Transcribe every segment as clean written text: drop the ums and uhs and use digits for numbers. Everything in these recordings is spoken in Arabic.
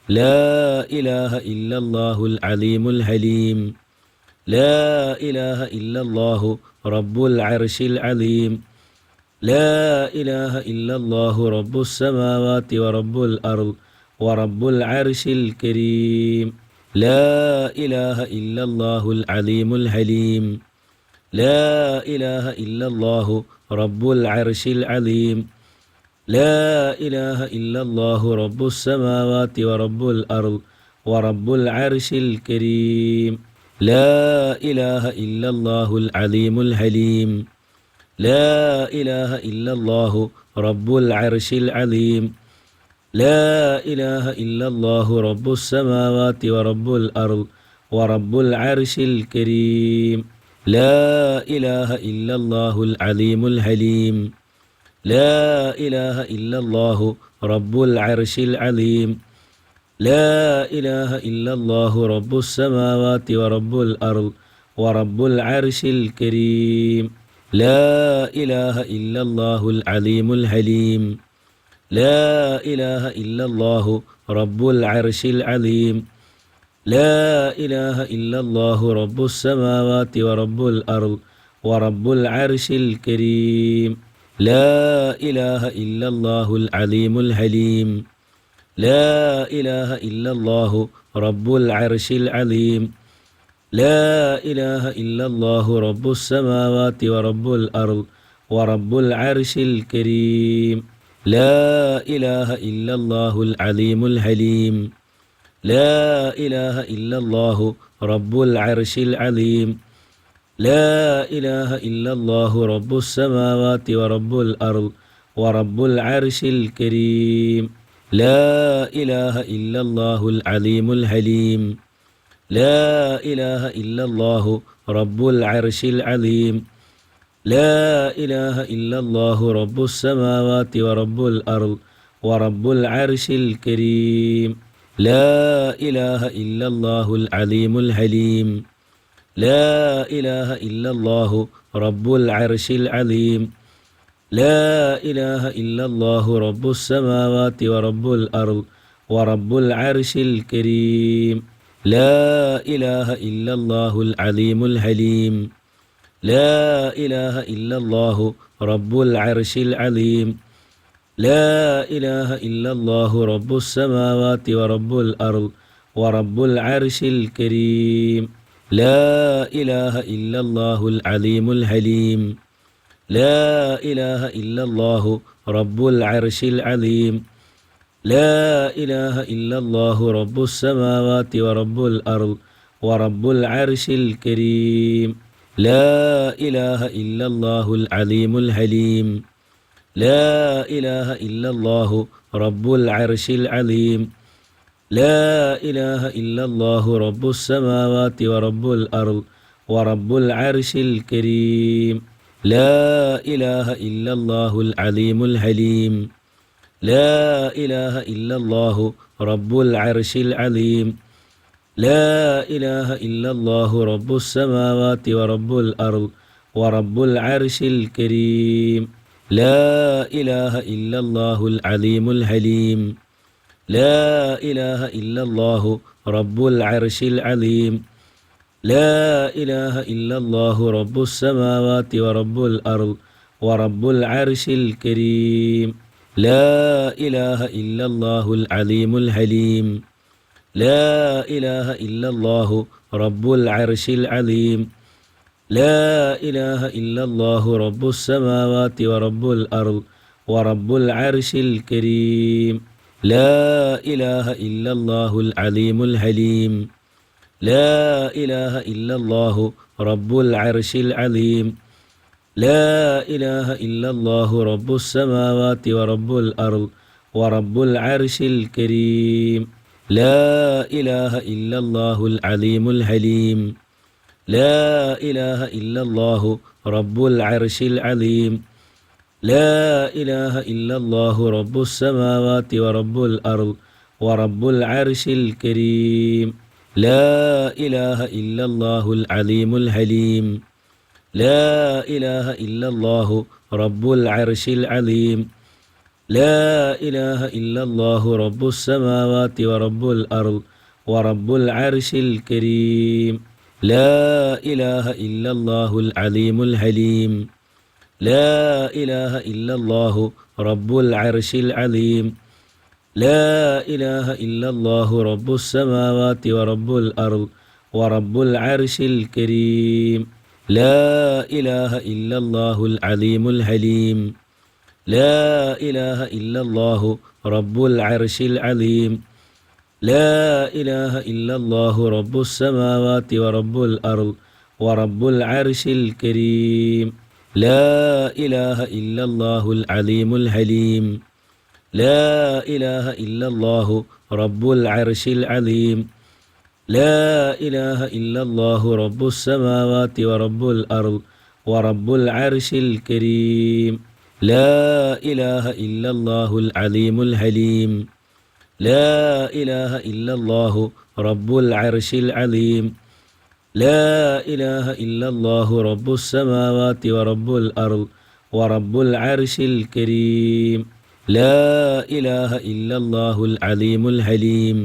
لا إله إلا الله العليم الحليم لا إله إلا الله رب العرش العظيم لا إله إلا الله رب السماوات ورب الأرض ورب العرش الكريم لا إله إلا الله العليم الحليم لا إله إلا الله رب العرش العظيم لا إله إلا الله رب السماوات ورب الأرض ورب العرش الكريم لا إله إلا الله العليم الحليم لا إله إلا الله رب العرش العظيم لا إله إلا الله رب السماوات ورب الأرض ورب العرش الكريم لا إله إلا الله العليم الحليم لا إله إلا الله رب العرش العظيم لا إله إلا الله رب السماوات ورب الأرض ورب العرش الكريم لا إله إلا الله العليم الحليم لا إله إلا الله رب العرش العظيم لا إله إلا الله رب السماوات ورب الأرض ورب العرش الكريم لا إله إلا الله العليم الحليم لا إله إلا الله رب العرش العظيم لا إله إلا الله رب السماوات ورب الأرض ورب العرش الكريم لا إله إلا الله العليم الحليم لا إله إلا الله رب العرش العظيم لا إله إلا الله رب السماوات ورب الأرض ورب العرش الكريم لا إله إلا الله العليم الحليم لا إله إلا الله رب العرش العظيم لا إله إلا الله رب السماوات ورب الأرض ورب العرش الكريم لا إله إلا الله العليم الحليم لا إله إلا الله رب العرش العظيم لا إله إلا الله رب السماوات ورب الأرض ورب العرش الكريم لا إله إلا الله العليم الحليم لا إله إلا الله رب العرش العظيم لا إله إلا الله رب السماوات ورب الأرض ورب العرش الكريم لا إله إلا الله العليم الحليم لا إله إلا الله رب العرش العظيم لا إله إلا الله رب السماوات ورب الأرض ورب العرش الكريم لا إله إلا الله العليم الحليم لا إله إلا الله رب العرش العظيم لا إله إلا الله رب السماوات ورب الأرض ورب العرش الكريم لا إله إلا الله العليم الحليم لا إله إلا الله رب العرش العظيم لا إله إلا الله رب السماوات ورب الأرض ورب العرش الكريم لا إله إلا الله العليم الحليم لا إله إلا الله رب العرش العظيم لا إله إلا الله رب السماوات ورب الأرض ورب العرش الكريم لا إله إلا الله العليم الحليم لا إله إلا الله رب العرش العظيم لا إله إلا الله رب السماوات ورب الأرض ورب العرش الكريم لا إله إلا الله العليم الحليم لا إله إلا الله رب العرش العظيم لا إله إلا الله رب السماوات ورب الأرض ورب العرش الكريم لا إله إلا الله العليم الحليم لا إله إلا الله رب العرش العظيم لا إله إلا الله رب السماوات ورب الأرض ورب العرش الكريم لا إله إلا الله العليم الحليم لا إله إلا الله رب العرش العظيم لا إله إلا الله رب السماوات ورب الأرض ورب العرش الكريم لا إله إلا الله العليم الحليم لا إله إلا الله رب العرش العظيم لا إله إلا الله رب السماوات ورب الأرض ورب العرش الكريم لا إله إلا الله العليم الحليم لا إله إلا الله رب العرش العظيم لا إله إلا الله رب السماوات ورب الأرض ورب العرش الكريم لا إله إلا الله العليم الحليم لا إله إلا الله رب العرش العظيم لا إله إلا الله رب السماوات ورب الأرض ورب العرش الكريم لا إله إلا الله العليم الحليم لا إله إلا الله رب العرش العظيم لا إله إلا الله رب السماوات ورب الأرض ورب العرش الكريم لا إله إلا الله العليم الحليم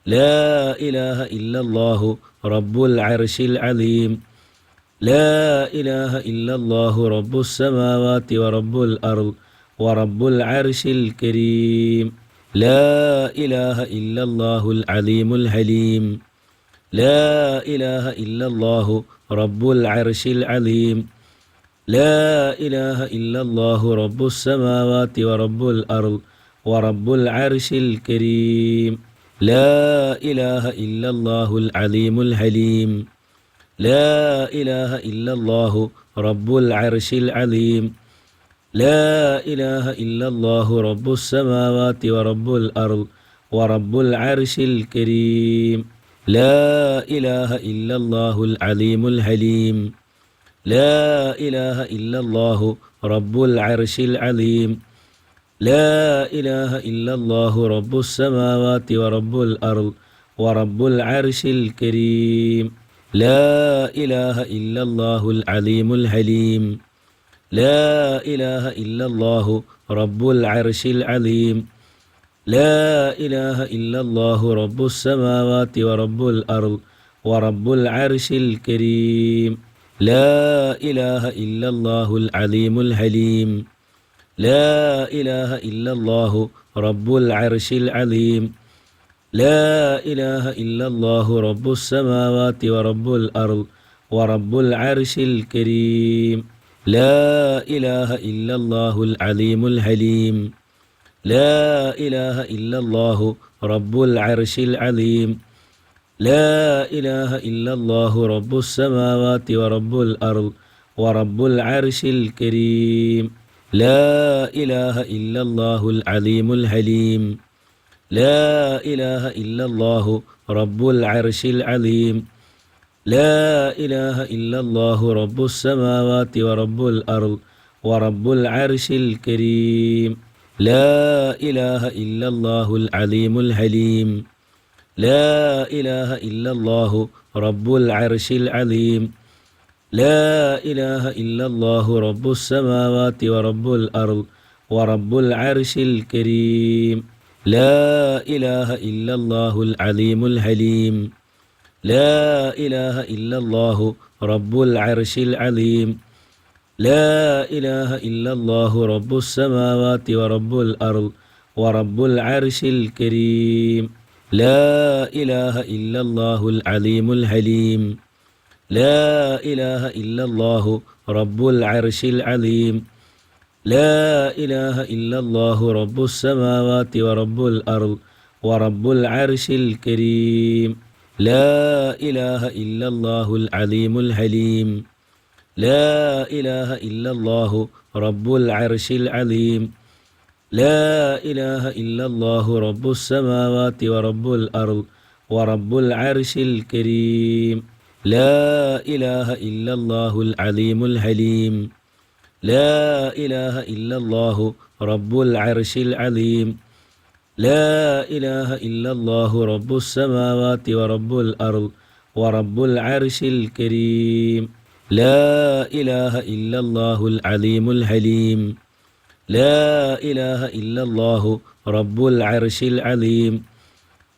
لا إله إلا الله رب العرش العظيم لا إله إلا الله رب السماوات ورب الأرض ورب العرش الكريم لا إله إلا الله العليم الحليم لا إله إلا الله رب العرش العظيم لا إله إلا الله رب السماوات ورب الأرض ورب العرش الكريم لا إله إلا الله العليم الحليم لا إله إلا الله رب العرش العظيم لا إله إلا الله رب السماوات ورب الأرض ورب العرش الكريم لا إله إلا الله العليم الحليم لا إله إلا الله رب العرش العظيم لا إله إلا الله رب السماوات ورب الأرض ورب العرش الكريم لا إله إلا الله العليم الحليم لا إله إلا الله رب العرش العظيم لا إله إلا الله رب السماوات ورب الأرض ورب العرش الكريم لا إله إلا الله العليم الحليم لا إله إلا الله رب العرش العظيم لا إله إلا الله رب السماوات ورب الأرض ورب العرش الكريم لا إله إلا الله العليم الحليم لا إله إلا الله رب العرش العظيم لا إله إلا الله رب السماوات ورب الأرض ورب العرش الكريم لا إله إلا الله العليم الحليم لا إله إلا الله رب العرش العظيم لا إله إلا الله رب السماوات ورب الأرض ورب العرش الكريم لا إله إلا الله العليم الحليم لا إله إلا الله رب العرش العظيم لا إله إلا الله رب السماوات ورب الأرض ورب العرش الكريم لا إله إلا الله العليم الحليم لا إله إلا الله رب العرش العظيم لا إله إلا الله رب السماوات ورب الأرض ورب العرش الكريم لا إله إلا الله العليم الحليم لا إله إلا الله رب العرش العظيم لا إله إلا الله رب السماوات ورب الأرض ورب العرش الكريم لا إله إلا الله العليم الحليم لا إله إلا الله رب العرش العظيم لا إله إلا الله رب السماوات ورب الأرض ورب العرش الكريم لا إله إلا الله العليم الحليم لا إله إلا الله رب العرش العظيم لا إله إلا الله رب السماوات ورب الأرض ورب العرش الكريم لا إله إلا الله العليم الحليم لا إله إلا الله رب العرش العظيم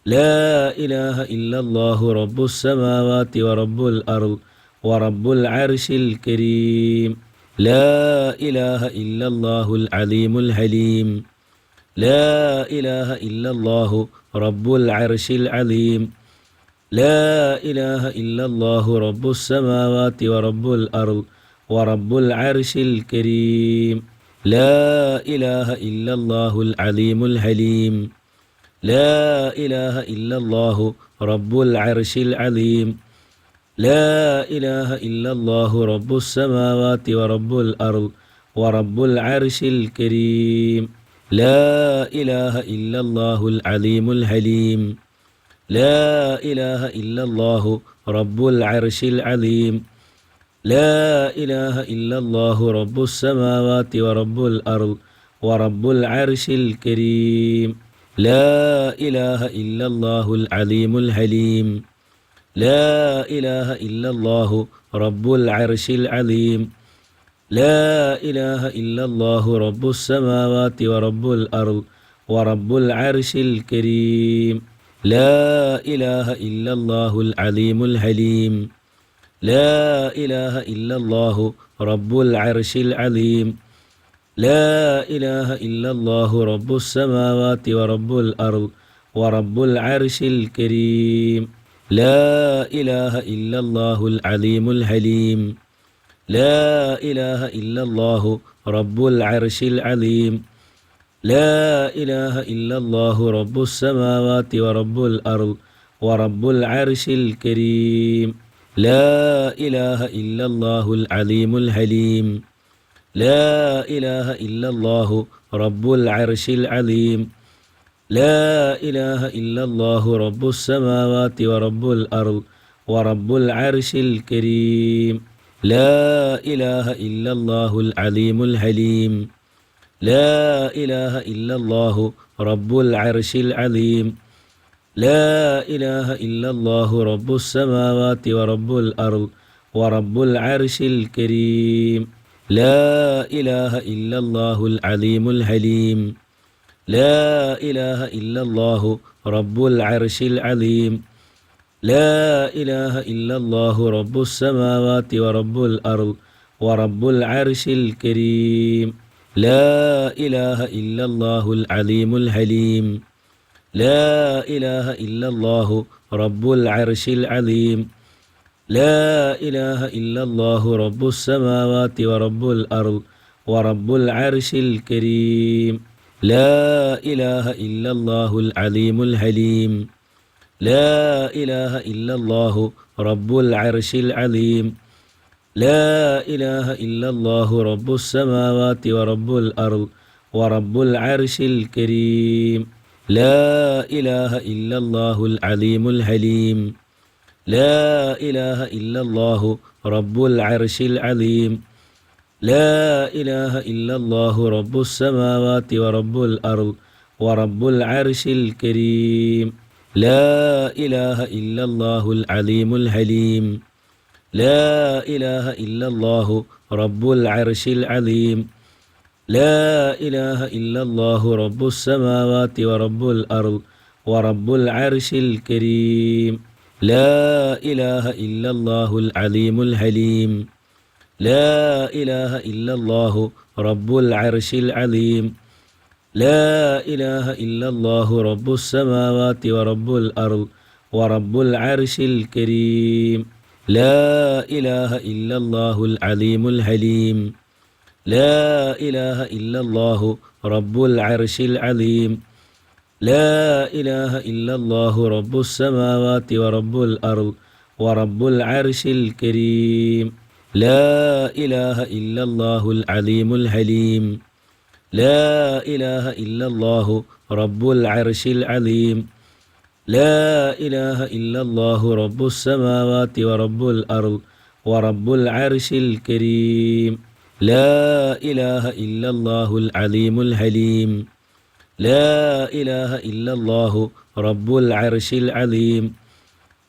لا إله إلا الله رب السماوات ورب الأرض ورب العرش الكريم لا إله إلا الله العليم الحليم لا إله إلا الله رب العرش العظيم لا إله إلا الله رب السماوات ورب الأرض ورب العرش الكريم لا إله إلا الله العليم الحليم لا إله إلا الله رب العرش العظيم لا إله إلا الله رب السماوات ورب الأرض ورب العرش الكريم لا إله إلا الله العليم الحليم لا إله إلا الله رب العرش العظيم لا إله إلا الله رب السماوات ورب الأرض ورب العرش الكريم لا إله إلا الله العليم الحليم لا إله إلا الله رب العرش العظيم لا إله إلا الله رب السماوات ورب الأرض ورب العرش الكريم لا إله إلا الله العليم الحليم لا إله إلا الله رب العرش العظيم لا إله إلا الله رب السماوات ورب الأرض ورب العرش الكريم لا إله إلا الله العليم الحليم لا إله إلا الله رب العرش العظيم لا إله إلا الله رب السماوات ورب الأرض ورب العرش الكريم لا إله إلا الله العليم الحليم لا إله إلا الله رب العرش العظيم لا إله إلا الله رب السماوات ورب الأرض ورب العرش الكريم لا إله إلا الله العليم الحليم لا إله إلا الله رب العرش العظيم لا إله إلا الله رب السماوات ورب الأرض ورب العرش الكريم لا إله إلا الله العليم الحليم لا إله إلا الله رب العرش العظيم لا إله إلا الله رب السماوات ورب الأرض ورب العرش الكريم لا إله إلا الله العليم الحليم لا إله إلا الله رب العرش العظيم لا إله إلا الله رب السماوات ورب الأرض ورب العرش الكريم لا إله إلا الله العليم الحليم لا إله إلا الله رب العرش العظيم لا إله إلا الله رب السماوات ورب الأرض ورب العرش الكريم لا إله إلا الله العليم الحليم لا إله إلا الله رب العرش العظيم لا إله إلا الله رب السماوات ورب الأرض ورب العرش الكريم لا إله إلا الله العليم الحليم لا إله إلا الله رب العرش العظيم لا إله إلا الله رب السماوات ورب الأرض ورب العرش الكريم لا إله إلا الله العليم الحليم لا إله إلا الله رب العرش العظيم لا إله إلا الله رب السماوات ورب الأرض ورب العرش الكريم لا إله إلا الله العليم الحليم لا إله إلا الله رب العرش العظيم لا إله إلا الله رب السماوات ورب الأرض ورب العرش الكريم لا إله إلا الله العليم الحليم لا إله إلا الله رب العرش العظيم لا إله إلا الله رب السماوات ورب الأرض ورب العرش الكريم لا إله إلا الله العليم الحليم لا إله إلا الله رب العرش العظيم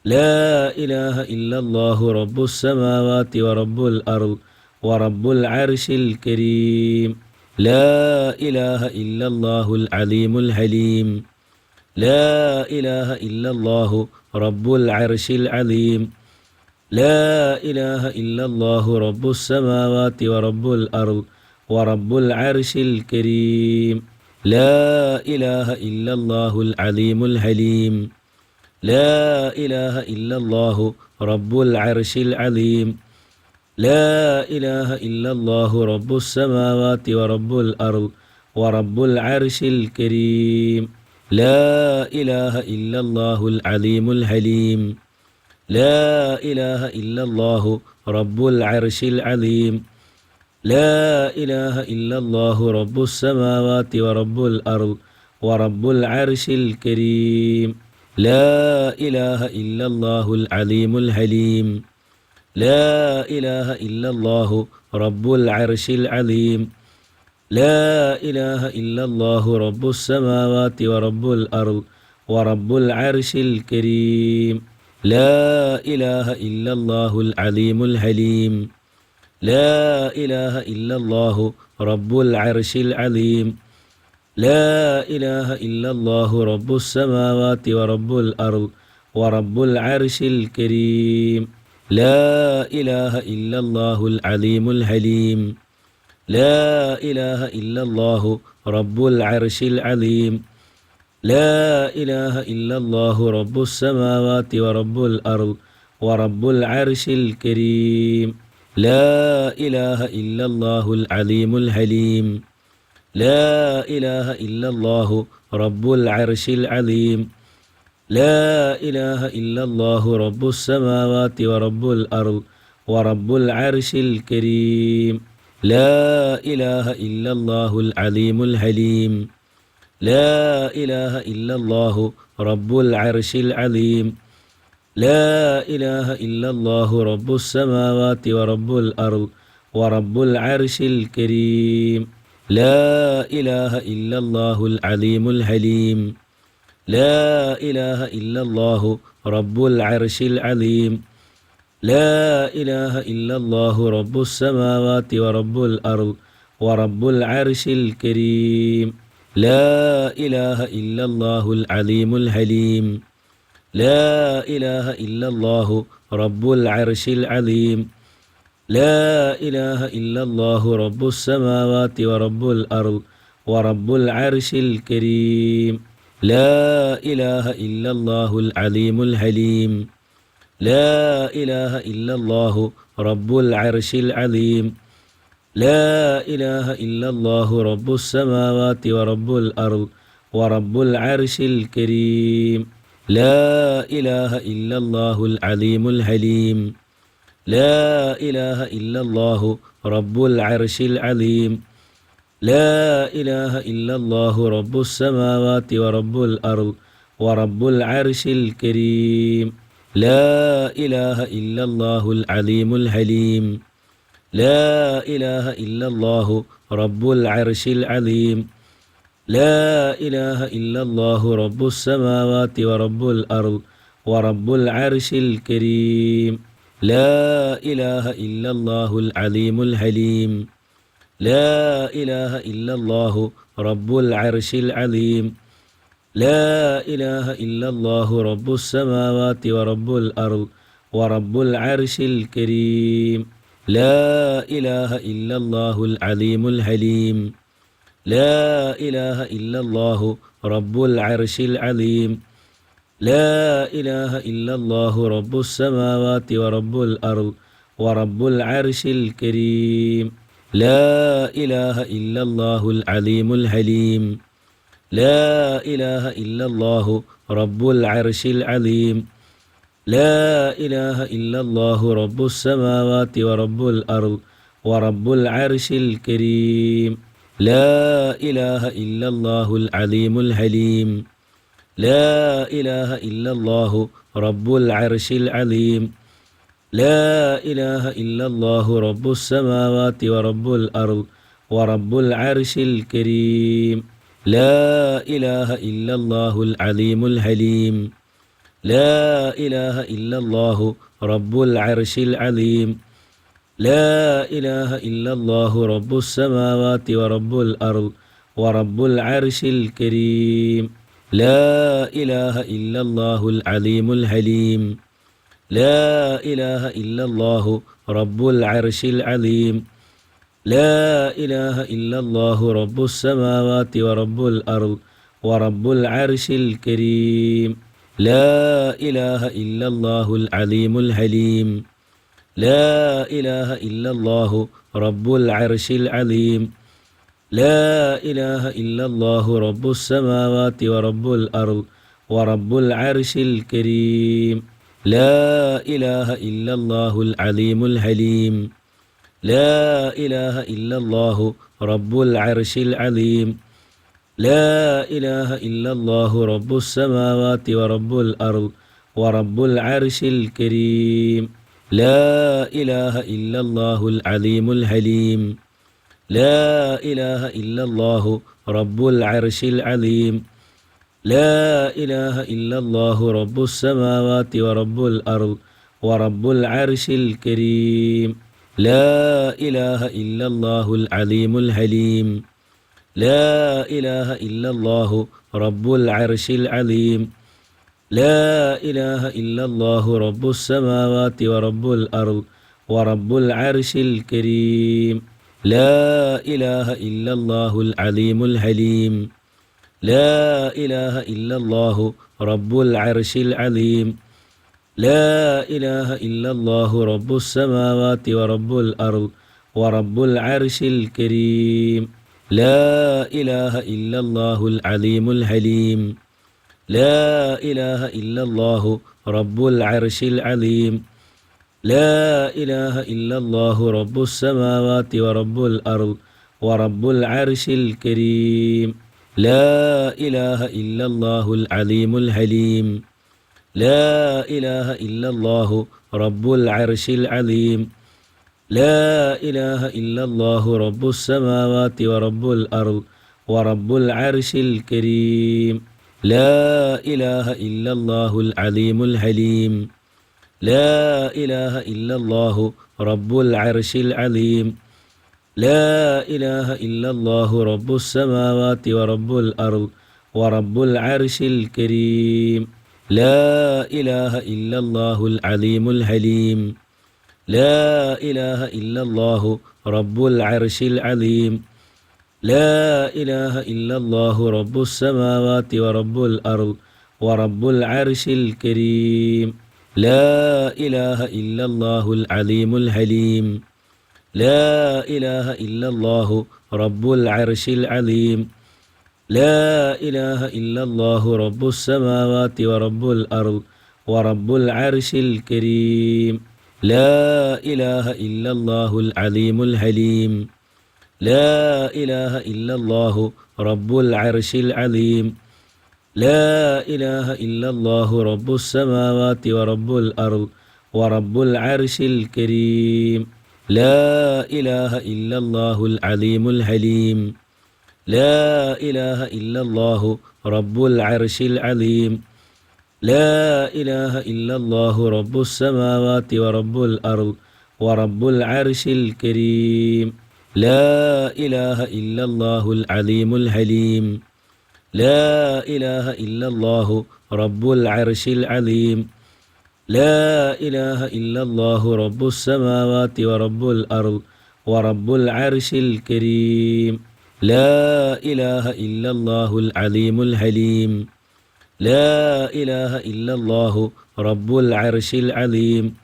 لا إله إلا الله رب السماوات ورب الأرض ورب العرش الكريم لا إله إلا الله العليم الحليم لا إله إلا الله رب العرش العظيم لا إله إلا الله رب السماوات ورب الأرض ورب العرش الكريم لا إله إلا الله العليم الحليم لا إله إلا الله رب العرش العظيم لا إله إلا الله رب السماوات ورب الأرض ورب العرش الكريم لا إله إلا الله العليم الحليم لا إله إلا الله رب العرش العظيم لا إله إلا الله رب السماوات ورب الأرض ورب العرش الكريم لا إله إلا الله العليم الحليم لا إله إلا الله رب العرش العظيم لا إله إلا الله رب السماوات ورب الأرض ورب العرش الكريم لا إله إلا الله العليم الحليم لا إله إلا الله رب العرش العظيم لا إله إلا الله رب السماوات ورب الأرض ورب العرش الكريم لا إله إلا الله العليم الحليم لا إله إلا الله رب العرش العظيم لا إله إلا الله رب السماوات ورب الأرض ورب العرش الكريم لا إله إلا الله العليم الحليم لا إله إلا الله رب العرش العظيم لا إله إلا الله رب السماوات ورب الأرض ورب العرش الكريم لا إله إلا الله العليم الحليم لا إله إلا الله رب العرش العظيم لا إله إلا الله رب السماوات ورب الأرض ورب العرش الكريم لا إله إلا الله العليم الحليم لا إله إلا الله رب العرش العظيم لا إله إلا الله رب السماوات ورب الأرض ورب العرش الكريم لا إله إلا الله العليم الحليم لا إله إلا الله رب العرش العظيم لا إله إلا الله رب السماوات ورب الأرض ورب العرش الكريم لا إله إلا الله العليم الحليم لا إله إلا الله رب العرش العظيم لا إله إلا الله رب السماوات ورب الأرض ورب العرش الكريم لا إله إلا الله العليم الحليم لا إله إلا الله رب العرش العظيم لا إله إلا الله رب السماوات ورب الأرض ورب العرش الكريم لا إله إلا الله العليم الحليم لا إله إلا الله رب العرش العظيم لا إله إلا الله رب السماوات ورب الأرض ورب العرش الكريم لا إله إلا الله العليم الحليم لا إله إلا الله رب العرش العظيم لا إله إلا الله رب السماوات ورب الأرض ورب العرش الكريم لا إله إلا الله العليم الحليم لا إله إلا الله رب العرش العظيم لا إله إلا الله رب السماوات ورب الأرض ورب العرش الكريم لا إله إلا الله العليم الحليم لا إله إلا الله رب العرش العظيم لا إله إلا الله رب السماوات ورب الأرض ورب العرش الكريم لا إله إلا الله العليم الحليم لا إله إلا الله رب العرش العظيم لا إله إلا الله رب السماوات ورب الأرض ورب العرش الكريم لا إله إلا الله العليم الحليم لا إله إلا الله رب العرش العظيم لا إله إلا الله رب السماوات ورب الأرض ورب العرش الكريم لا إله إلا الله العليم الحليم لا إله إلا الله رب العرش العظيم لا إله إلا الله رب السماوات ورب الأرض ورب العرش الكريم لا إله إلا الله العليم الحليم لا إله إلا الله رب العرش العظيم لا إله إلا الله رب السماوات ورب الأرض ورب العرش الكريم لا إله إلا الله العليم الحليم لا إله إلا الله رب العرش العظيم لا إله إلا الله رب السماوات ورب الأرض ورب العرش الكريم لا إله إلا الله العليم الحليم لا إله إلا الله رب العرش العظيم لا إله إلا الله رب السماوات ورب الأرض ورب العرش الكريم لا إله إلا الله العليم الحليم لا إله إلا الله رب العرش العظيم لا إله إلا الله رب السماوات ورب الأرض ورب العرش الكريم لا إله إلا الله العليم الحليم لا إله إلا الله رب العرش العظيم لا إله إلا الله رب السماوات ورب الأرض ورب العرش الكريم لا إله إلا الله العليم الحليم لا إله إلا الله رب العرش العظيم لا إله إلا الله رب السماوات ورب الأرض ورب العرش الكريم لا إله إلا الله العليم الحليم لا إله إلا الله رب العرش العظيم لا إله إلا الله رب السماوات ورب الأرض ورب العرش الكريم لا إله إلا الله العليم الحليم لا إله إلا الله رب العرش العظيم لا إله إلا الله رب السماوات ورب الأرض ورب العرش الكريم لا إله إلا الله العليم الحليم لا إله إلا الله رب العرش العظيم لا إله إلا الله رب السماوات ورب الأرض ورب العرش الكريم لا إله إلا الله العليم الحليم لا إله إلا الله رب العرش العظيم لا إله إلا الله رب السماوات ورب الأرض ورب العرش الكريم لا إله إلا الله العليم الحليم لا إله إلا الله رب العرش العظيم لا إله إلا الله رب السماوات ورب الأرض ورب العرش الكريم لا إله إلا الله العليم الحليم لا إله إلا الله رب العرش العظيم لا إله إلا الله رب السماوات ورب الأرض ورب العرش الكريم لا إله إلا الله العليم الحليم لا إله إلا الله رب العرش العظيم لا إله إلا الله رب السماوات ورب الأرض ورب العرش الكريم لا إله إلا الله العليم الحليم لا إله إلا الله رب العرش العظيم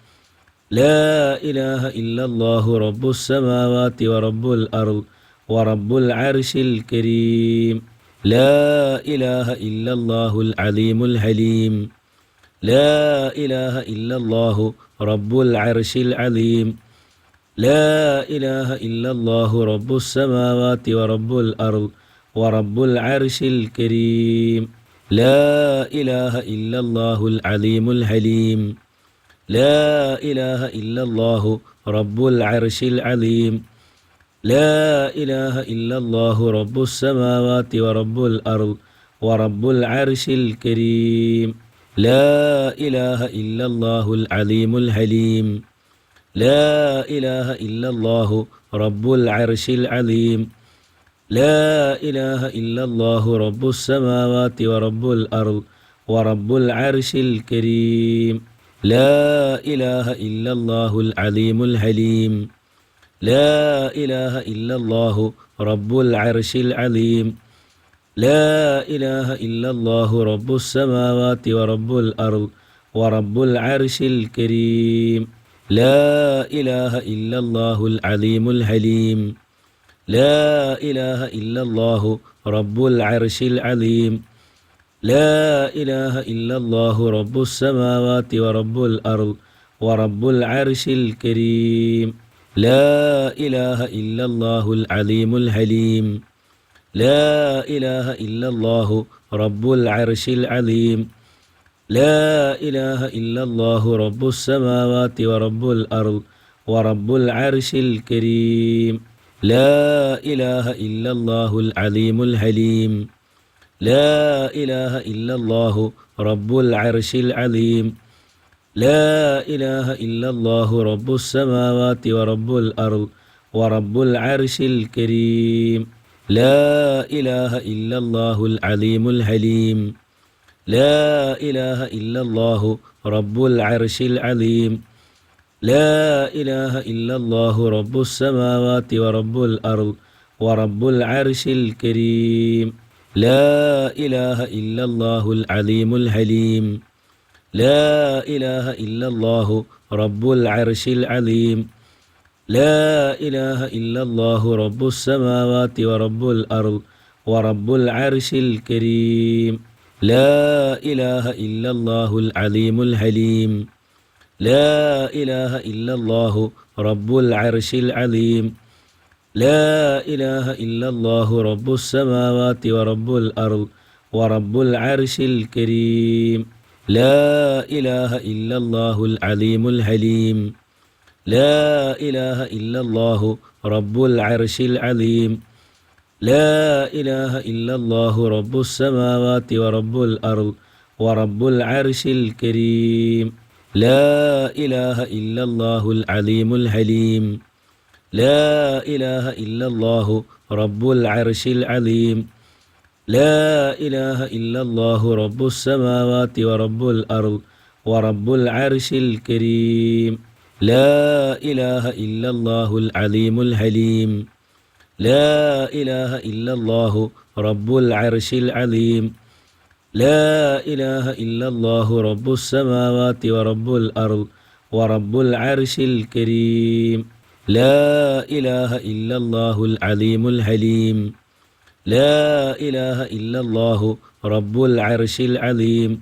لا إله إلا الله رب السماوات ورب الأرض ورب العرش الكريم لا إله إلا الله العليم الحليم لا إله إلا الله رب العرش العظيم لا إله إلا الله رب السماوات ورب الأرض ورب العرش الكريم لا إله إلا الله العليم الحليم لا إله إلا الله رب العرش العظيم لا إله إلا الله رب السماوات ورب الأرض ورب العرش الكريم لا إله إلا الله العليم الحليم لا إله إلا الله رب العرش العظيم لا إله إلا الله رب السماوات ورب الأرض ورب العرش الكريم لا إله إلا الله العليم الحليم لا إله إلا الله رب العرش العظيم لا إله إلا الله رب السماوات ورب الأرض ورب العرش الكريم لا إله إلا الله العليم الحليم لا إله إلا الله رب العرش العظيم لا إله إلا الله رب السماوات ورب الأرض ورب العرش الكريم لا إله إلا الله العليم الحليم لا إله إلا الله رب العرش العظيم لا إله إلا الله رب السماوات ورب الأرض ورب العرش الكريم لا إله إلا الله العليم الحليم لا إله إلا الله رب العرش العظيم لا إله إلا الله رب السماوات ورب الأرض ورب العرش الكريم لا إله إلا الله العليم الحليم لا إله إلا الله رب العرش العظيم لا إله إلا الله رب السماوات ورب الأرض ورب العرش الكريم لا إله إلا الله العليم الحليم لا إله إلا الله رب العرش العظيم لا إله إلا الله رب السماوات ورب الأرض ورب العرش الكريم لا إله إلا الله العليم الحليم لا إله إلا الله رب العرش العظيم لا إله إلا الله رب السماوات ورب الأرض ورب العرش الكريم لا إله إلا الله العليم الحليم لا إله إلا الله رب العرش العظيم لا إله إلا الله رب السماوات ورب الأرض ورب العرش الكريم لا إله إلا الله العليم الحليم لا إله إلا الله رب العرش العظيم لا إله إلا الله رب السماوات ورب الأرض ورب العرش الكريم لا إله إلا الله العليم الحليم لا إله إلا الله رب العرش العظيم لا إله إلا الله رب السماوات ورب الأرض ورب العرش الكريم لا إله إلا الله العليم الحليم لا إله إلا الله رب العرش العظيم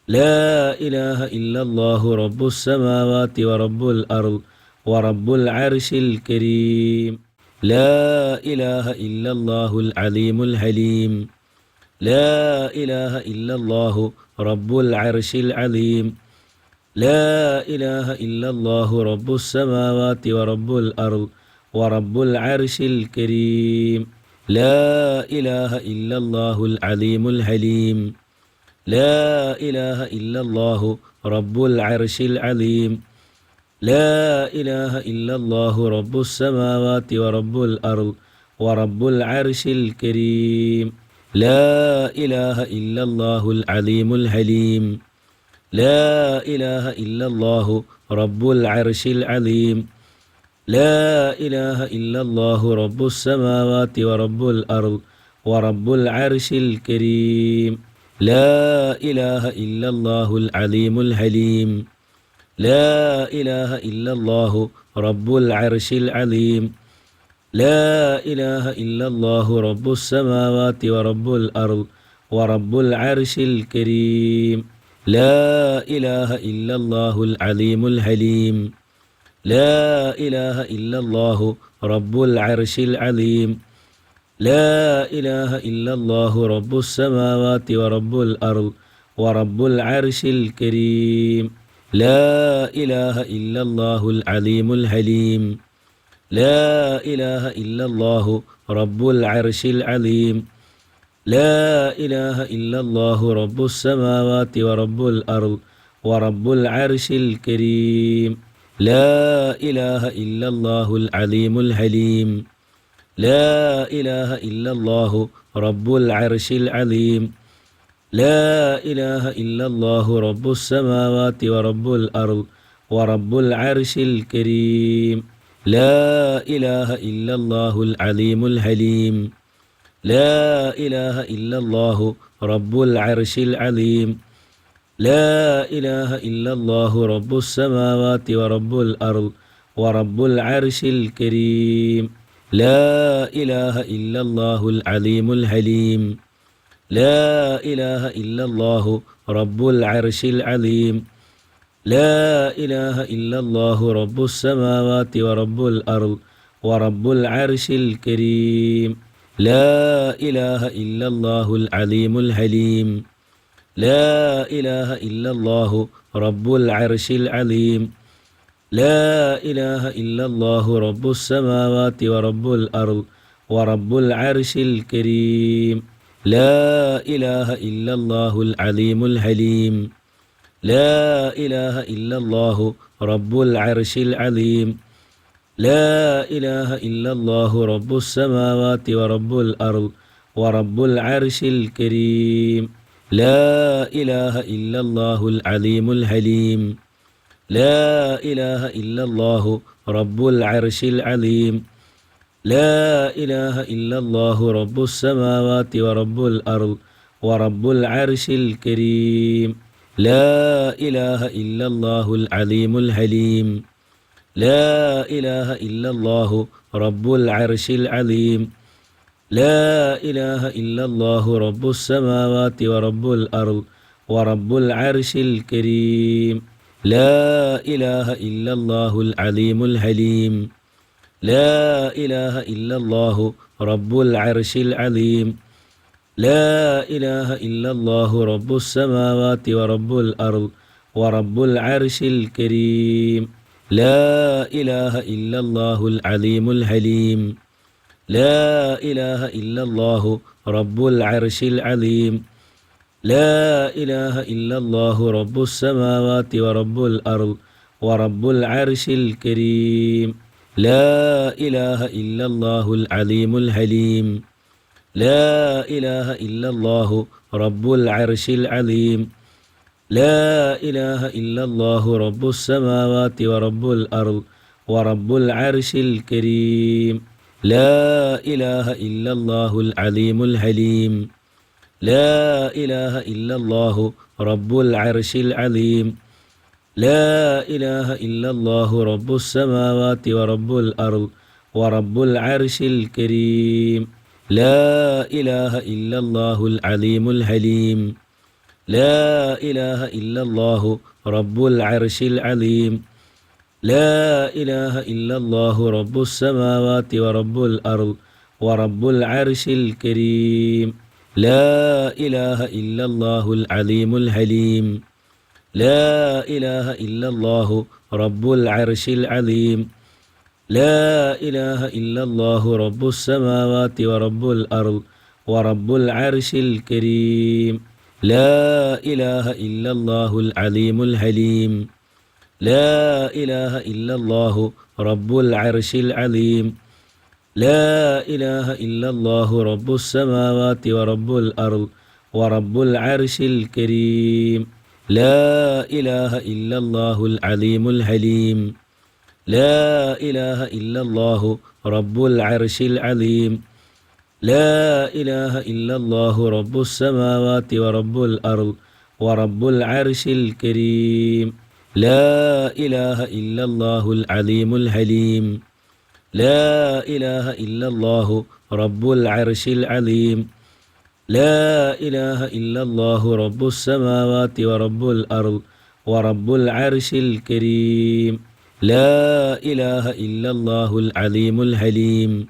لا إله إلا الله رب السماوات ورب الأرض ورب العرش الكريم لا إله إلا الله العليم الحليم لا إله إلا الله رب العرش العظيم لا إله إلا الله رب السماوات ورب الأرض ورب العرش الكريم لا إله إلا الله العليم الحليم لا إله إلا الله رب العرش العظيم لا إله إلا الله رب السماوات ورب الأرض ورب العرش الكريم لا إله إلا الله العليم الحليم لا إله إلا الله رب العرش العظيم لا إله إلا الله رب السماوات ورب الأرض ورب العرش الكريم لا إله إلا الله العليم الحليم لا إله إلا الله رب العرش العظيم لا إله إلا الله رب السماوات ورب الأرض ورب العرش الكريم لا إله إلا الله العليم الحليم لا إله إلا الله رب العرش العظيم لا إله إلا الله رب السماوات ورب الأرض ورب العرش الكريم لا إله إلا الله العليم الحليم لا إله إلا الله رب العرش العظيم لا إله إلا الله رب السماوات ورب الأرض ورب العرش الكريم لا إله إلا الله العليم الحليم لا إله إلا الله رب العرش العظيم لا إله إلا الله رب السماوات ورب الأرض ورب العرش الكريم لا إله إلا الله العليم الحليم لا إله إلا الله رب العرش العظيم لا إله إلا الله رب السماوات ورب الأرض ورب العرش الكريم لا إله إلا الله العليم الحليم لا إله إلا الله رب العرش العظيم لا إله إلا الله رب السماوات ورب الأرض ورب العرش الكريم لا إله إلا الله العليم الحليم لا إله إلا الله رب العرش العظيم لا إله إلا الله رب السماوات ورب الأرض ورب العرش الكريم لا إله إلا الله العليم الحليم لا إله إلا الله رب العرش العظيم لا إله إلا الله رب السماوات ورب الأرض ورب العرش الكريم لا إله إلا الله العليم الحليم لا إله إلا الله رب العرش العظيم لا إله إلا الله رب السماوات ورب الأرض ورب العرش الكريم لا إله إلا الله العليم الحليم لا إله إلا الله رب العرش العظيم لا إله إلا الله رب السماوات ورب الأرض ورب العرش الكريم لا إله إلا الله العليم الحليم لا إله إلا الله رب العرش العظيم لا إله إلا الله رب السماوات ورب الأرض ورب العرش الكريم لا إله إلا الله العليم الحليم لا إله إلا الله رب العرش العظيم لا إله إلا الله رب السماوات ورب الأرض ورب العرش الكريم لا إله إلا الله العليم الحليم لا إله إلا الله رب العرش العظيم لا إله إلا الله رب السماوات ورب الأرض ورب العرش الكريم لا إله إلا الله العليم الحليم لا إله إلا الله رب العرش العظيم لا إله إلا الله رب السماوات ورب الأرض ورب العرش الكريم لا إله إلا الله العليم الحليم لا إله إلا الله رب العرش العظيم لا إله إلا الله رب السماوات ورب الأرض ورب العرش الكريم لا إله إلا الله العليم الحليم لا إله إلا الله رب العرش العظيم لا إله إلا الله رب السماوات ورب الأرض ورب العرش الكريم لا إله إلا الله العليم الحليم لا إله إلا الله رب العرش العظيم لا إله إلا الله رب السماوات ورب الأرض ورب العرش الكريم لا إله إلا الله العليم الحليم لا إله إلا الله رب العرش العظيم لا إله إلا الله رب السماوات ورب الأرض ورب العرش الكريم لا إله إلا الله العليم الحليم لا إله إلا الله رب العرش العظيم لا إله إلا الله رب السماوات ورب الأرض ورب العرش الكريم لا إله إلا الله العليم الحليم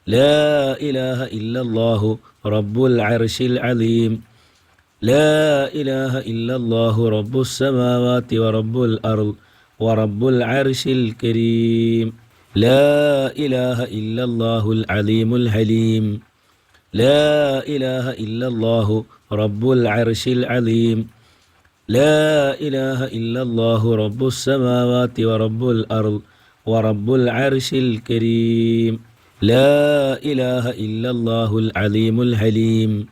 لا إله إلا الله رب العرش العظيم لا إله إلا الله رب السماوات ورب الأرض ورب العرش الكريم لا إله إلا الله العليم الحليم لا إله إلا الله رب العرش العظيم لا إله إلا الله رب السماوات ورب الأرض ورب العرش الكريم لا إله إلا الله العليم الحليم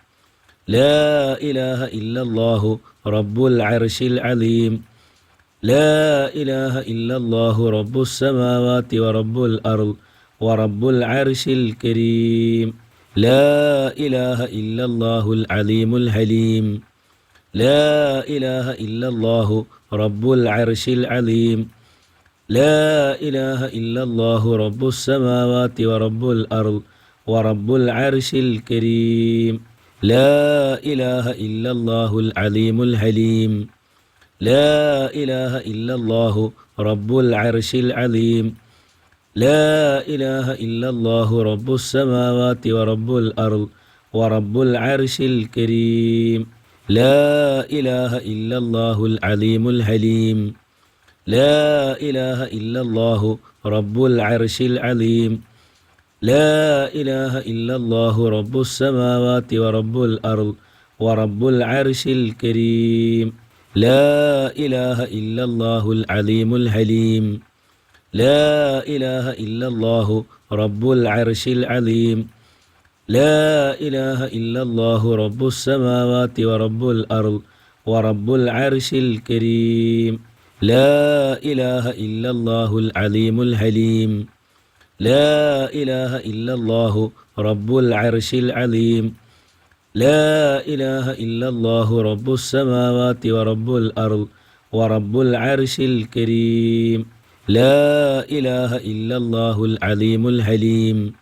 لا إله إلا الله رب العرش العظيم لا إله إلا الله رب السماوات ورب الأرض ورب العرش الكريم لا إله إلا الله العليم الحليم لا إله إلا الله رب العرش العظيم لا إله إلا الله رب السماوات ورب الأرض ورب العرش الكريم لا إله إلا الله العليم الحليم لا إله إلا الله رب العرش العظيم لا إله إلا الله رب السماوات ورب الأرض ورب العرش الكريم لا إله إلا الله العليم الحليم لا إله إلا الله رب العرش العظيم لا إله إلا الله رب السماوات ورب الأرض ورب العرش الكريم لا إله إلا الله العليم الحليم لا إله إلا الله رب العرش العظيم لا إله إلا الله رب السماوات ورب الأرض ورب العرش الكريم لا إله إلا الله العليم الحليم لا إله إلا الله رب العرش العظيم لا إله إلا الله رب السماوات ورب الأرض ورب العرش الكريم لا إله إلا الله العليم الحليم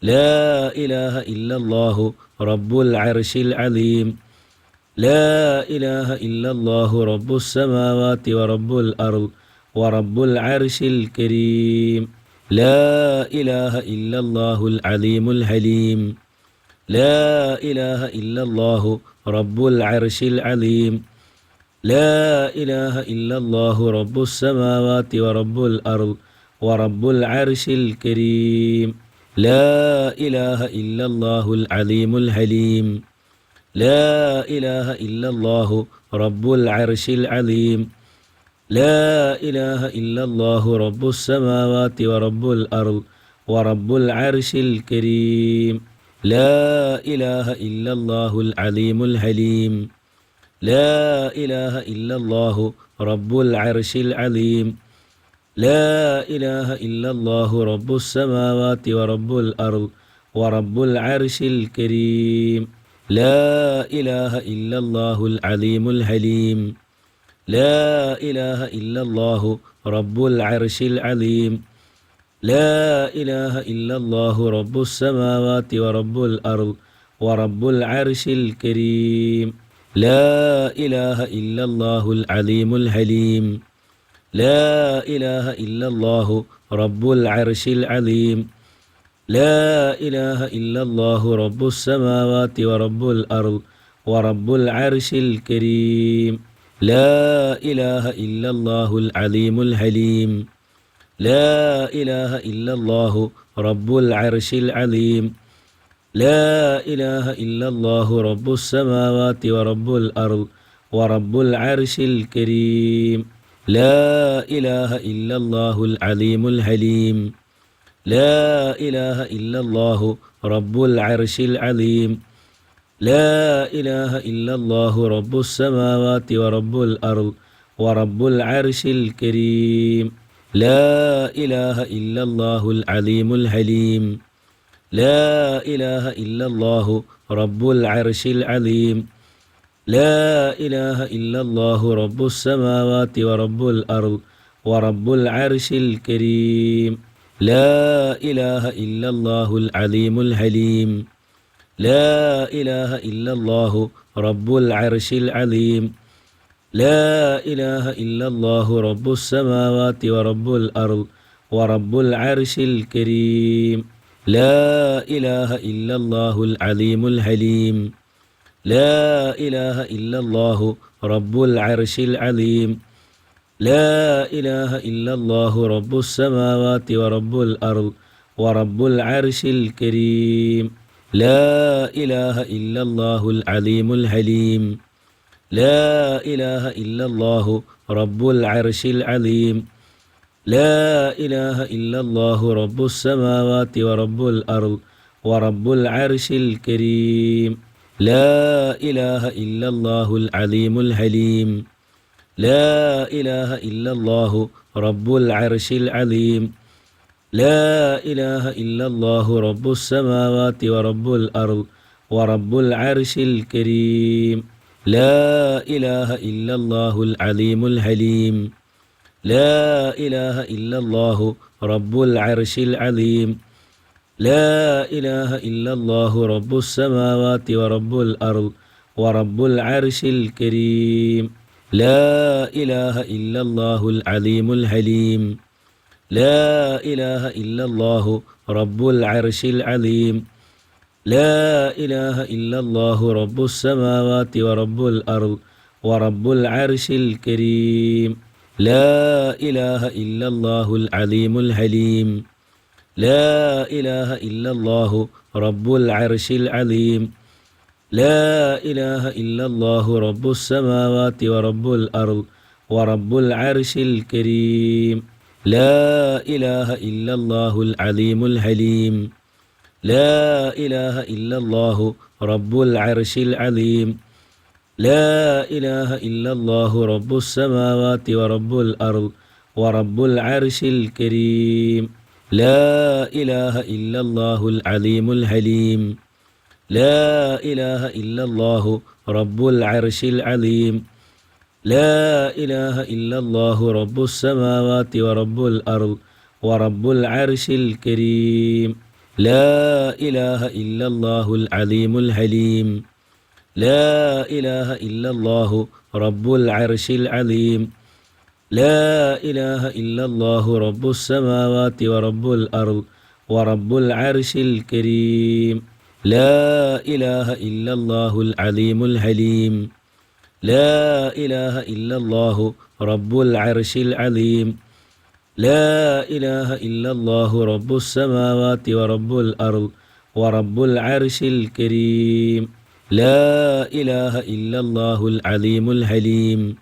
لا إله إلا الله رب العرش العظيم لا إله إلا الله رب السماوات ورب الأرض ورب العرش الكريم لا إله إلا الله العليم الحليم لا إله إلا الله رب العرش العظيم لا إله إلا الله رب السماوات ورب الأرض ورب العرش الكريم لا إله إلا الله العليم الحليم لا إله إلا الله رب العرش العظيم لا إله إلا الله رب السماوات ورب الأرض ورب العرش الكريم لا إله إلا الله العليم الحليم لا إله إلا الله رب العرش العظيم لا إله إلا الله رب السماوات ورب الأرض ورب العرش الكريم لا إله إلا الله العليم الحليم لا إله إلا الله رب العرش العظيم لا إله إلا الله رب السماوات ورب الأرض ورب العرش الكريم لا إله إلا الله العليم الحليم لا إله إلا الله رب العرش العظيم لا إله إلا الله رب السماوات ورب الأرض ورب العرش الكريم لا إله إلا الله العليم الحليم لا إله إلا الله رب العرش العظيم لا إله إلا الله رب السماوات ورب الأرض ورب العرش الكريم لا إله إلا الله العليم الحليم لا إله إلا الله رب العرش العظيم لا إله إلا الله رب السماوات ورب الأرض ورب العرش الكريم لا إله إلا الله العليم الحليم لا إله إلا الله رب العرش العظيم لا إله إلا الله رب السماوات ورب الأرض ورب العرش الكريم لا إله إلا الله العليم الحليم لا إله إلا الله رب العرش العظيم لا إله إلا الله رب السماوات ورب الأرض ورب العرش الكريم لا إله إلا الله العليم الحليم لا إله إلا الله رب العرش العظيم لا إله إلا الله رب السماوات ورب الأرض ورب العرش الكريم لا إله إلا الله العليم الحليم لا إله إلا الله رب العرش العظيم لا إله إلا الله رب السماوات ورب الأرض ورب العرش الكريم لا إله إلا الله العليم الحليم لا إله إلا الله رب العرش العظيم لا إله إلا الله رب السماوات ورب الأرض ورب العرش الكريم لا إله إلا الله العليم الحليم لا إله إلا الله رب العرش العظيم لا إله إلا الله رب السماوات ورب الأرض ورب العرش الكريم لا إله إلا الله العليم الحليم لا إله إلا الله رب العرش العظيم لا إله إلا الله رب السماوات ورب الأرض ورب العرش الكريم لا إله إلا الله العليم الحليم لا إله إلا الله رب العرش العظيم لا إله إلا الله رب السماوات ورب الأرض ورب العرش الكريم لا إله إلا الله العليم الحليم لا إله إلا الله رب العرش العظيم لا إله إلا الله رب السماوات ورب الأرض ورب العرش الكريم لا إله إلا الله العليم الحليم لا إله إلا الله رب العرش العظيم لا إله إلا الله رب السماوات ورب الأرض ورب العرش الكريم لا إله إلا الله العليم الحليم لا إله إلا الله رب العرش العظيم لا إله إلا الله رب السماوات ورب الأرض ورب العرش الكريم لا إله إلا الله العليم الحليم لا إله إلا الله رب العرش العظيم لا إله إلا الله رب السماوات ورب الأرض ورب العرش الكريم لا إله إلا الله العليم الحليم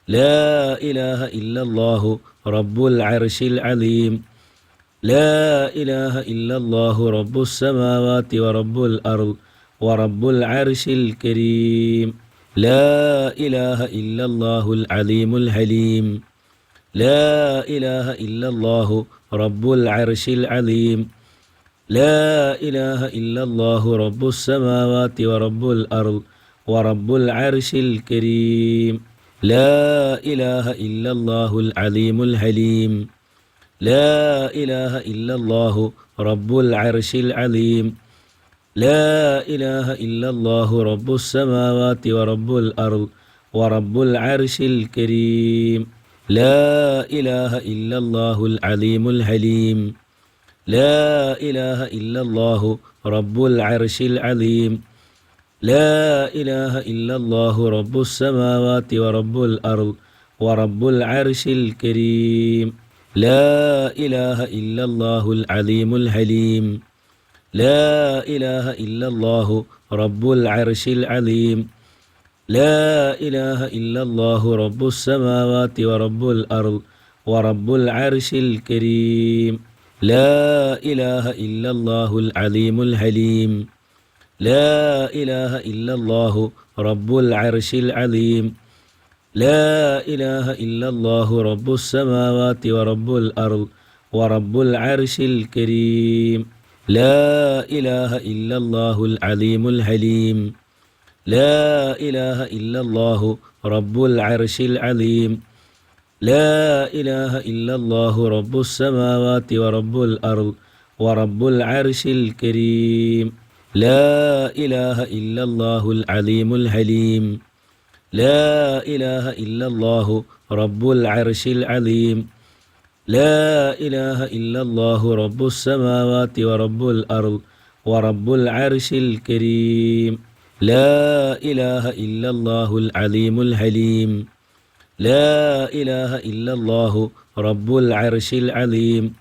لا إله إلا الله رب العرش العظيم لا إله إلا الله رب السماوات ورب الأرض ورب العرش الكريم لا إله إلا الله العليم الحليم لا إله إلا الله رب العرش العظيم لا إله إلا الله رب السماوات ورب الأرض ورب العرش الكريم لا إله إلا الله العليم الحليم لا إله إلا الله رب العرش العظيم لا إله إلا الله رب السماوات ورب الأرض ورب العرش الكريم لا إله إلا الله العليم الحليم لا إله إلا الله رب العرش العظيم لا إله إلا الله رب السماوات ورب الأرض ورب العرش الكريم لا إله إلا الله العليم الحليم لا إله إلا الله رب العرش العظيم لا إله إلا الله رب السماوات ورب الأرض ورب العرش الكريم لا إله إلا الله العليم الحليم لا إله إلا الله رب العرش العظيم لا إله إلا الله رب السماوات ورب الأرض ورب العرش الكريم لا إله إلا الله العليم الحليم لا إله إلا الله رب العرش العظيم لا إله إلا الله رب السماوات ورب الأرض ورب العرش الكريم لا إله إلا الله العليم الحليم لا إله إلا الله رب العرش العظيم لا إله إلا الله رب السماوات ورب الأرض ورب العرش الكريم لا إله إلا الله العليم الحليم لا إله إلا الله رب العرش العظيم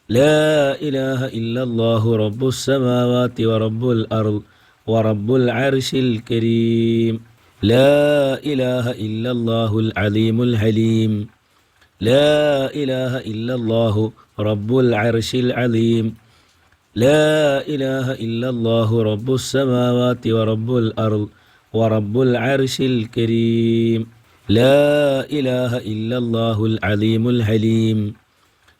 لا إله إلا الله رب السماوات ورب الأرض ورب العرش الكريم لا إله إلا الله العليم الحليم لا إله إلا الله رب العرش العظيم لا إله إلا الله رب السماوات ورب الأرض ورب العرش الكريم لا إله إلا الله العليم الحليم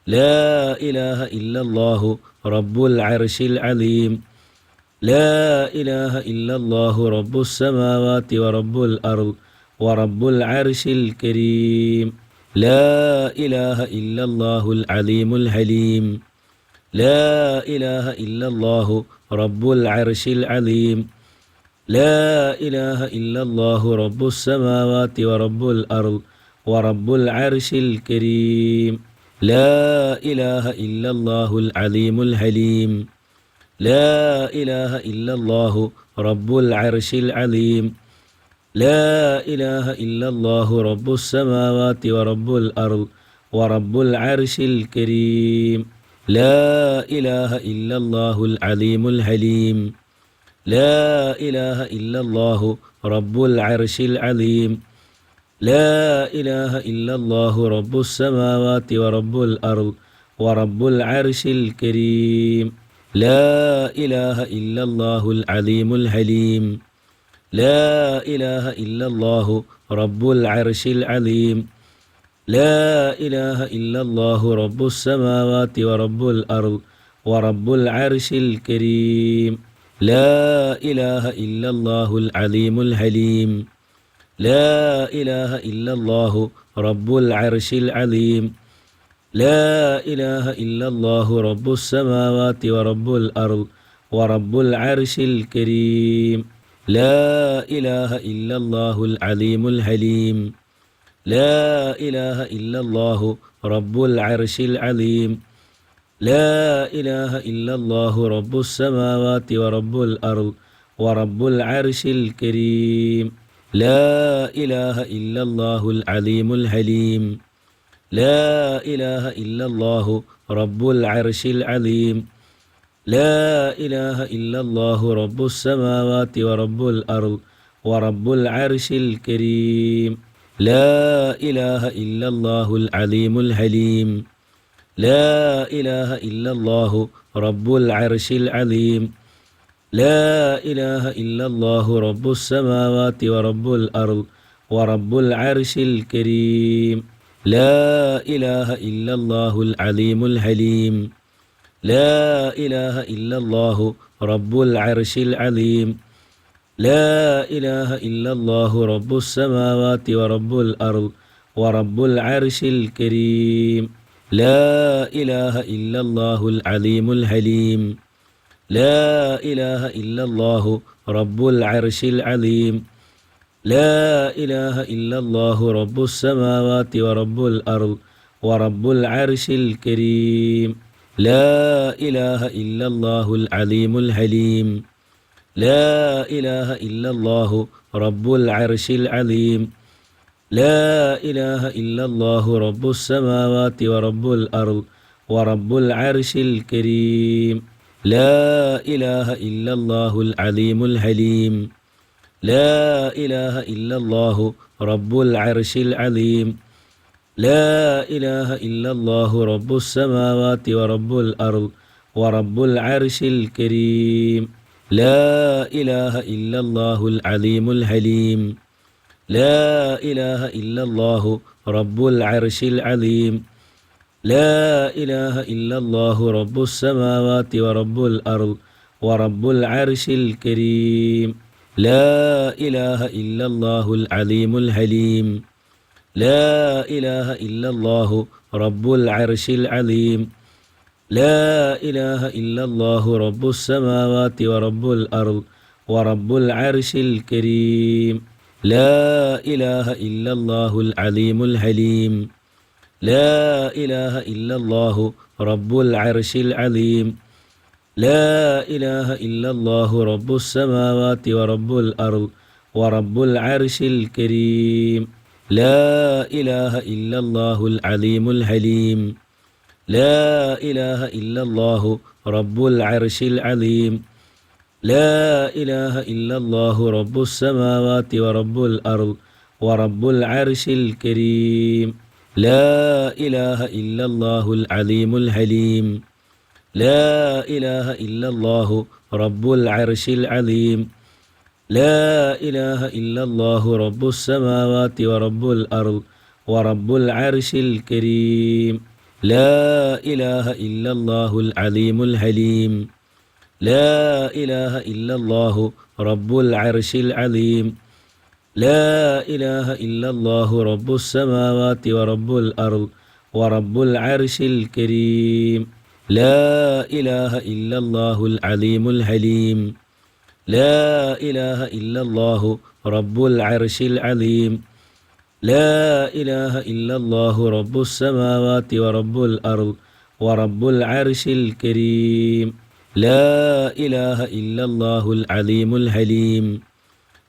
لا إله إلا الله رب العرش العظيم لا إله إلا الله رب السماوات ورب الأرض ورب العرش الكريم لا إله إلا الله العليم الحليم لا إله إلا الله رب العرش العظيم لا إله إلا الله رب السماوات ورب الأرض ورب العرش الكريم لا إله إلا الله العليم الحليم لا إله إلا الله رب العرش العظيم لا إله إلا الله رب السماوات ورب الأرض ورب العرش الكريم لا إله إلا الله العليم الحليم لا إله إلا الله رب العرش العظيم لا إله إلا الله رب السماوات ورب الأرض ورب العرش الكريم لا إله إلا الله العليم الحليم لا إله إلا الله رب العرش العظيم لا إله إلا الله رب السماوات ورب الأرض ورب العرش الكريم لا إله إلا الله العليم الحليم لا إله إلا الله رب العرش العظيم لا إله إلا الله رب السماوات ورب الأرض ورب العرش الكريم لا إله إلا الله العليم الحليم لا إله إلا الله رب العرش العظيم لا إله إلا الله رب السماوات ورب الأرض ورب العرش الكريم لا إله إلا الله العليم الحليم لا إله إلا الله رب العرش العظيم لا إله إلا الله رب السماوات ورب الأرض ورب العرش الكريم لا إله إلا الله العليم الحليم لا إله إلا الله رب العرش العظيم لا إله إلا الله رب السماوات ورب الأرض ورب العرش الكريم لا إله إلا الله العليم الحليم لا إله إلا الله رب العرش العظيم لا إله إلا الله رب السماوات ورب الأرض ورب العرش الكريم لا إله إلا الله العليم الحليم لا إله إلا الله رب العرش العظيم لا إله إلا الله رب السماوات ورب الأرض ورب العرش الكريم لا إله إلا الله العليم الحليم لا إله إلا الله رب العرش العظيم لا إله إلا الله رب السماوات ورب الأرض ورب العرش الكريم لا إله إلا الله العليم الحليم لا إله إلا الله رب العرش العظيم لا إله إلا الله رب السماوات ورب الأرض ورب العرش الكريم لا إله إلا الله العليم الحليم لا إله إلا الله رب العرش العظيم لا إله إلا الله رب السماوات ورب الأرض ورب العرش الكريم لا إله إلا الله العليم الحليم لا إله إلا الله رب العرش العظيم لا إله إلا الله رب السماوات ورب الأرض ورب العرش الكريم لا إله إلا الله العليم الحليم لا إله إلا الله رب العرش العظيم لا إله إلا الله رب السماوات ورب الأرض ورب العرش الكريم لا إله إلا الله العليم الحليم لا إله إلا الله رب العرش العظيم لا إله إلا الله رب السماوات ورب الأرض ورب العرش الكريم لا إله إلا الله العليم الحليم لا إله إلا الله رب العرش العظيم لا إله إلا الله رب السماوات ورب الأرض ورب العرش الكريم لا إله إلا الله العليم الحليم لا إله إلا الله رب العرش العظيم لا إله إلا الله رب السماوات ورب الأرض ورب العرش الكريم لا إله إلا الله العليم الحليم لا إله إلا الله رب العرش العظيم لا إله إلا الله رب السماوات ورب الأرض ورب العرش الكريم لا إله إلا الله العليم الحليم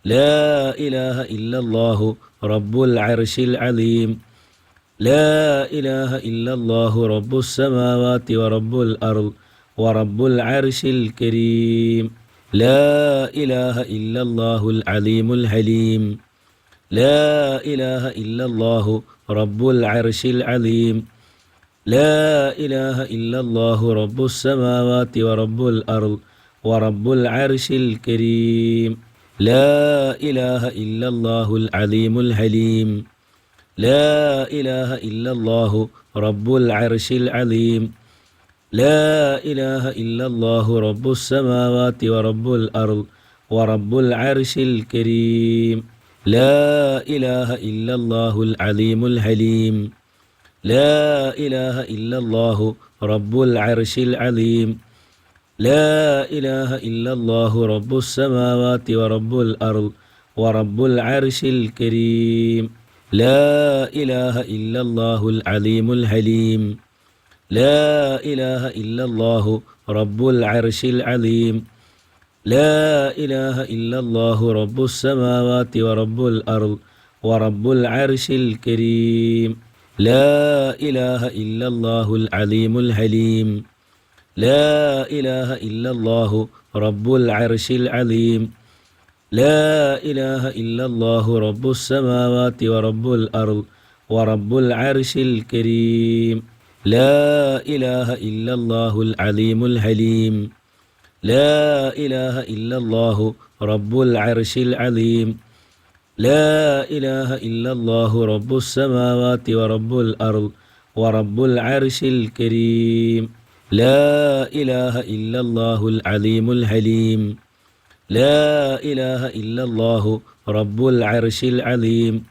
لا إله إلا الله رب العرش العظيم لا إله إلا الله رب السماوات ورب الأرض ورب العرش الكريم لا إله إلا الله العليم الحليم لا إله إلا الله رب العرش العظيم لا إله إلا الله رب السماوات ورب الأرض ورب العرش الكريم لا إله إلا الله العليم الحليم لا إله إلا الله رب العرش العظيم لا إله إلا الله رب السماوات ورب الأرض ورب العرش الكريم لا إله إلا الله العليم الحليم لا إله إلا الله رب العرش العظيم لا إله إلا الله رب السماوات ورب الأرض ورب العرش الكريم لا إله إلا الله العليم الحليم لا إله إلا الله رب العرش العظيم لا إله إلا الله رب السماوات ورب الأرض ورب العرش الكريم لا إله إلا الله العليم الحليم لا إله إلا الله رب العرش العظيم لا إله إلا الله رب السماوات ورب الأرض ورب العرش الكريم لا إله إلا الله العليم الحليم لا إله إلا الله رب العرش العظيم لا إله إلا الله رب السماوات ورب الأرض ورب العرش الكريم لا إله إلا الله العليم الحليم لا إله إلا الله رب العرش العظيم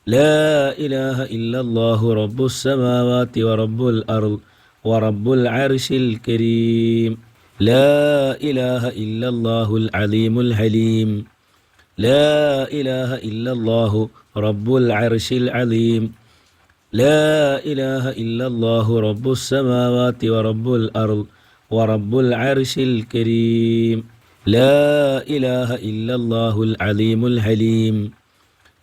لا إله إلا الله رب السماوات ورب الأرض ورب العرش الكريم لا إله إلا الله العليم الحليم لا إله إلا الله رب العرش العظيم لا إله إلا الله رب السماوات ورب الأرض ورب العرش الكريم لا إله إلا الله العليم الحليم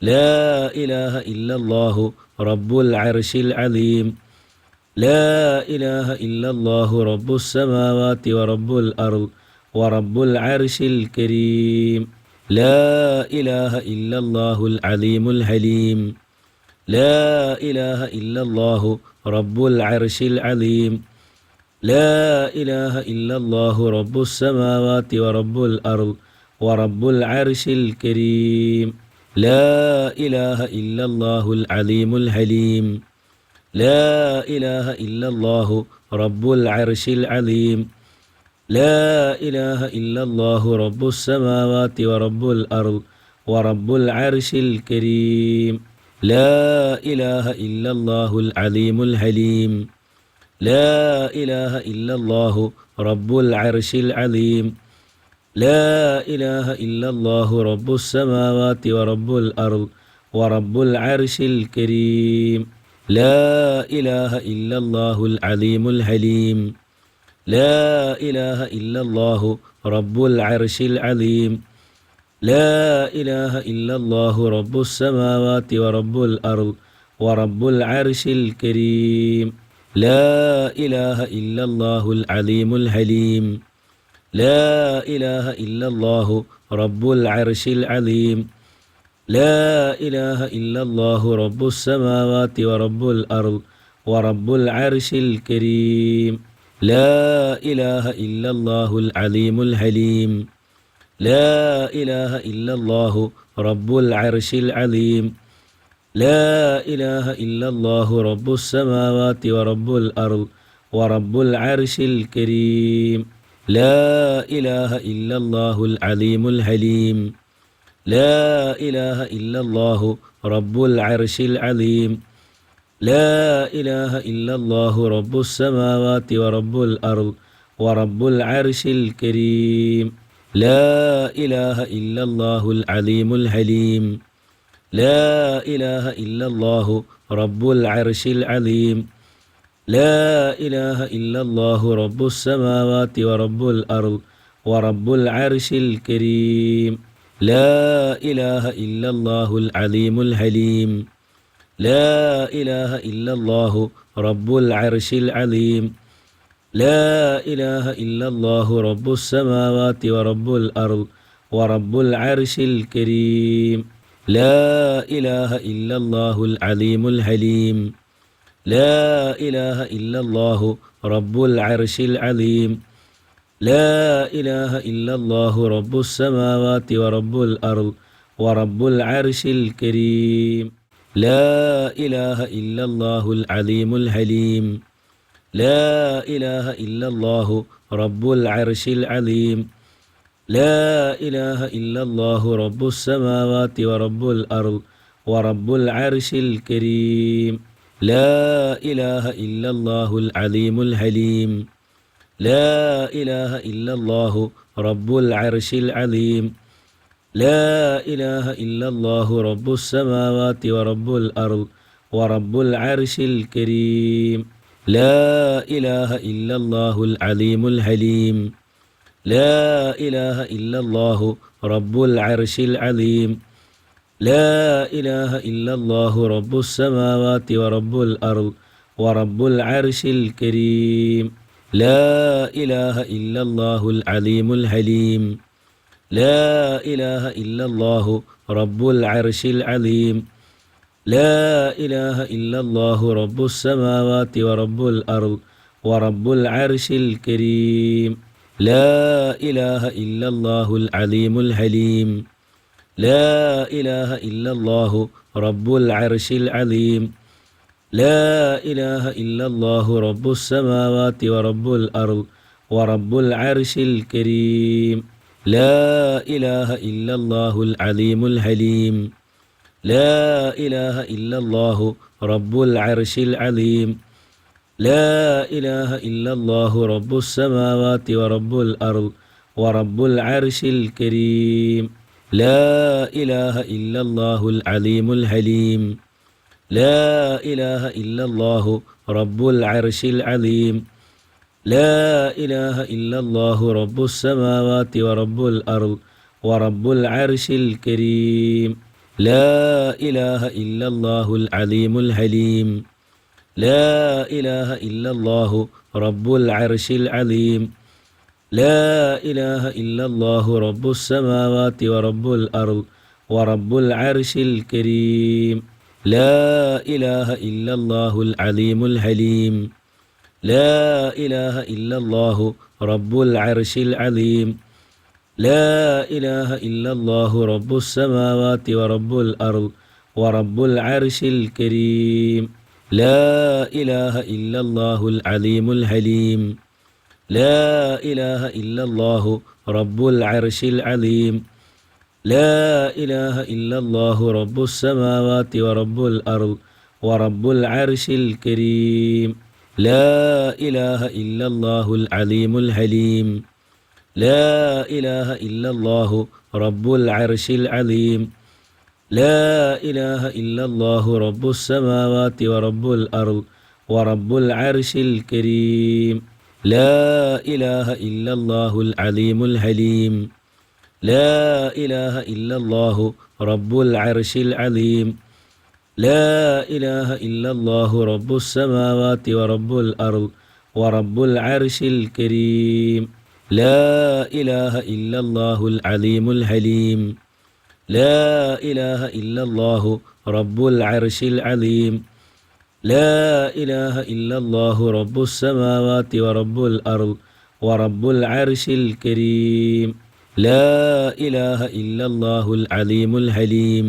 لا إله إلا الله رب العرش العظيم لا إله إلا الله رب السماوات ورب الأرض ورب العرش الكريم لا إله إلا الله العليم الحليم لا إله إلا الله رب العرش العظيم لا إله إلا الله رب السماوات ورب الأرض ورب العرش الكريم لا إله إلا الله العليم الحليم لا إله إلا الله رب العرش العظيم لا إله إلا الله رب السماوات ورب الأرض ورب العرش الكريم لا إله إلا الله العليم الحليم لا إله إلا الله رب العرش العظيم لا إله إلا الله رب السماوات ورب الأرض ورب العرش الكريم لا إله إلا الله العليم الحليم لا إله إلا الله رب العرش العظيم لا إله إلا الله رب السماوات ورب الأرض ورب العرش الكريم لا إله إلا الله العليم الحليم لا إله إلا الله رب العرش العظيم لا إله إلا الله رب السماوات ورب الأرض ورب العرش الكريم لا إله إلا الله العليم الحليم لا إله إلا الله رب العرش العظيم لا إله إلا الله رب السماوات ورب الأرض ورب العرش الكريم لا إله إلا الله العليم الحليم لا إله إلا الله رب العرش العظيم لا إله إلا الله رب السماوات ورب الأرض ورب العرش الكريم لا إله إلا الله العليم الحليم لا إله إلا الله رب العرش العظيم لا إله إلا الله رب السماوات ورب الأرض ورب العرش الكريم لا إله إلا الله العليم الحليم لا إله إلا الله رب العرش العظيم لا إله إلا الله رب السماوات ورب الأرض ورب العرش الكريم لا إله إلا الله العليم الحليم لا إله إلا الله رب العرش العظيم لا إله إلا الله رب السماوات ورب الأرض ورب العرش الكريم لا إله إلا الله العليم الحليم لا إله إلا الله رب العرش العظيم لا إله إلا الله رب السماوات ورب الأرض ورب العرش الكريم لا إله إلا الله العليم الحليم لا إله إلا الله رب العرش العظيم لا إله إلا الله رب السماوات ورب الأرض ورب العرش الكريم لا إله إلا الله العليم الحليم لا إله إلا الله رب العرش العظيم لا إله إلا الله رب السماوات ورب الأرض ورب العرش الكريم لا إله إلا الله العليم الحليم لا إله إلا الله رب العرش العظيم لا إله إلا الله رب السماوات ورب الأرض ورب العرش الكريم لا إله إلا الله العليم الحليم لا إله إلا الله رب العرش العظيم لا إله إلا الله رب السماوات ورب الأرض ورب العرش الكريم لا إله إلا الله العليم الحليم لا إله إلا الله رب العرش العظيم لا إله إلا الله رب السماوات ورب الأرض ورب العرش الكريم لا إله إلا الله العليم الحليم لا إله إلا الله رب العرش العظيم لا إله إلا الله رب السماوات ورب الأرض ورب العرش الكريم لا إله إلا الله العليم الحليم لا إله إلا الله رب العرش العظيم لا إله إلا الله رب السماوات ورب الأرض ورب العرش الكريم لا إله إلا الله العليم الحليم لا إله إلا الله رب العرش العظيم لا إله إلا الله رب السماوات ورب الأرض ورب العرش الكريم لا إله إلا الله العليم الحليم لا إله إلا الله رب العرش العظيم لا إله إلا الله رب السماوات ورب الأرض ورب العرش الكريم لا إله إلا الله العليم الحليم لا إله إلا الله رب العرش العظيم لا إله إلا الله رب السماوات ورب الأرض ورب العرش الكريم لا إله إلا الله العليم الحليم لا إله إلا الله رب العرش العظيم لا إله إلا الله رب السماوات ورب الأرض ورب العرش الكريم لا إله إلا الله العليم الحليم لا إله إلا الله رب العرش العظيم لا إله إلا الله رب السماوات ورب الأرض ورب العرش الكريم لا إله إلا الله العليم الحليم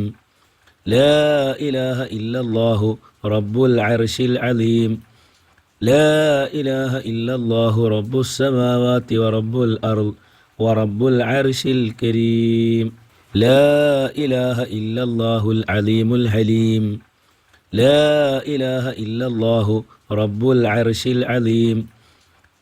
لا إله إلا الله رب العرش العظيم لا إله إلا الله رب السماوات ورب الأرض ورب العرش الكريم لا إله إلا الله العليم الحليم لا إله إلا الله رب العرش العظيم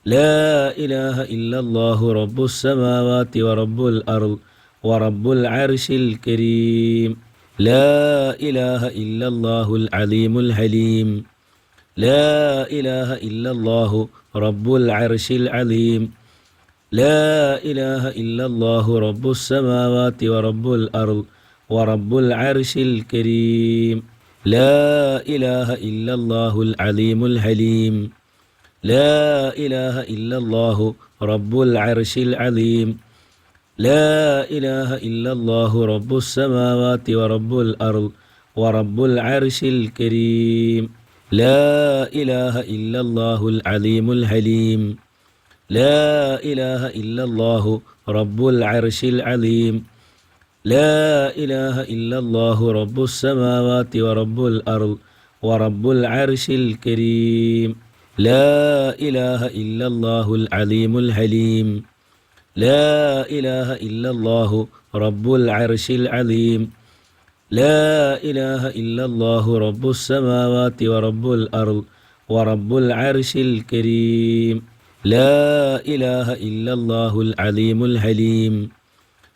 لا إله إلا الله رب السماوات ورب الأرض ورب العرش الكريم لا إله إلا الله العليم الحليم لا إله إلا الله رب العرش العظيم لا إله إلا الله رب السماوات ورب الأرض ورب العرش الكريم لا إله إلا الله العليم الحليم لا إله إلا الله رب العرش العظيم لا إله إلا الله رب السماوات ورب الأرض ورب العرش الكريم لا إله إلا الله العليم الحليم لا إله إلا الله رب العرش العظيم لا إله إلا الله رب السماوات ورب الأرض ورب العرش الكريم لا إله إلا الله العليم الحليم لا إله إلا الله رب العرش العظيم لا إله إلا الله رب السماوات ورب الأرض ورب العرش الكريم لا إله إلا الله العليم الحليم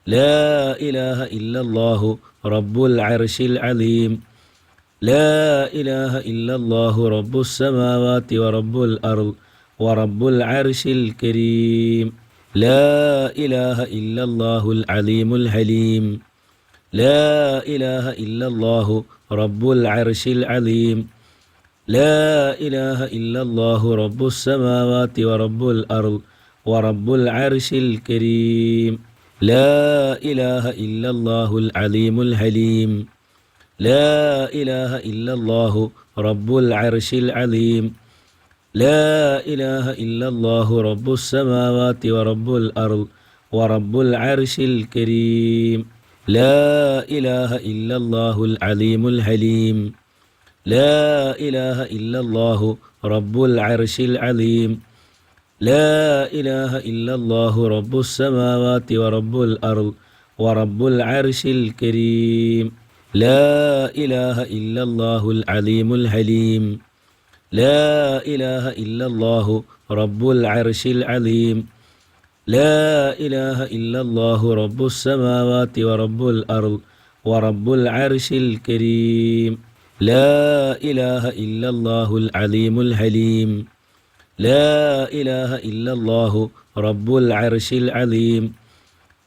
لا إله إلا الله رب العرش العظيم لا إله إلا الله رب السماوات ورب الأرض ورب العرش الكريم لا إله إلا الله العليم الحليم لا إله إلا الله رب العرش العظيم لا إله إلا الله رب السماوات ورب الأرض ورب العرش الكريم لا إله إلا الله العليم الحليم لا إله إلا الله رب العرش العظيم لا إله إلا الله رب السماوات ورب الأرض ورب العرش الكريم لا إله إلا الله العليم الحليم لا إله إلا الله رب العرش العظيم لا إله إلا الله رب السماوات ورب الأرض ورب العرش الكريم لا إله إلا الله العليم الحليم لا إله إلا الله رب العرش العظيم لا إله إلا الله رب السماوات ورب الأرض ورب العرش الكريم لا إله إلا الله العليم الحليم لا إله إلا الله رب العرش العظيم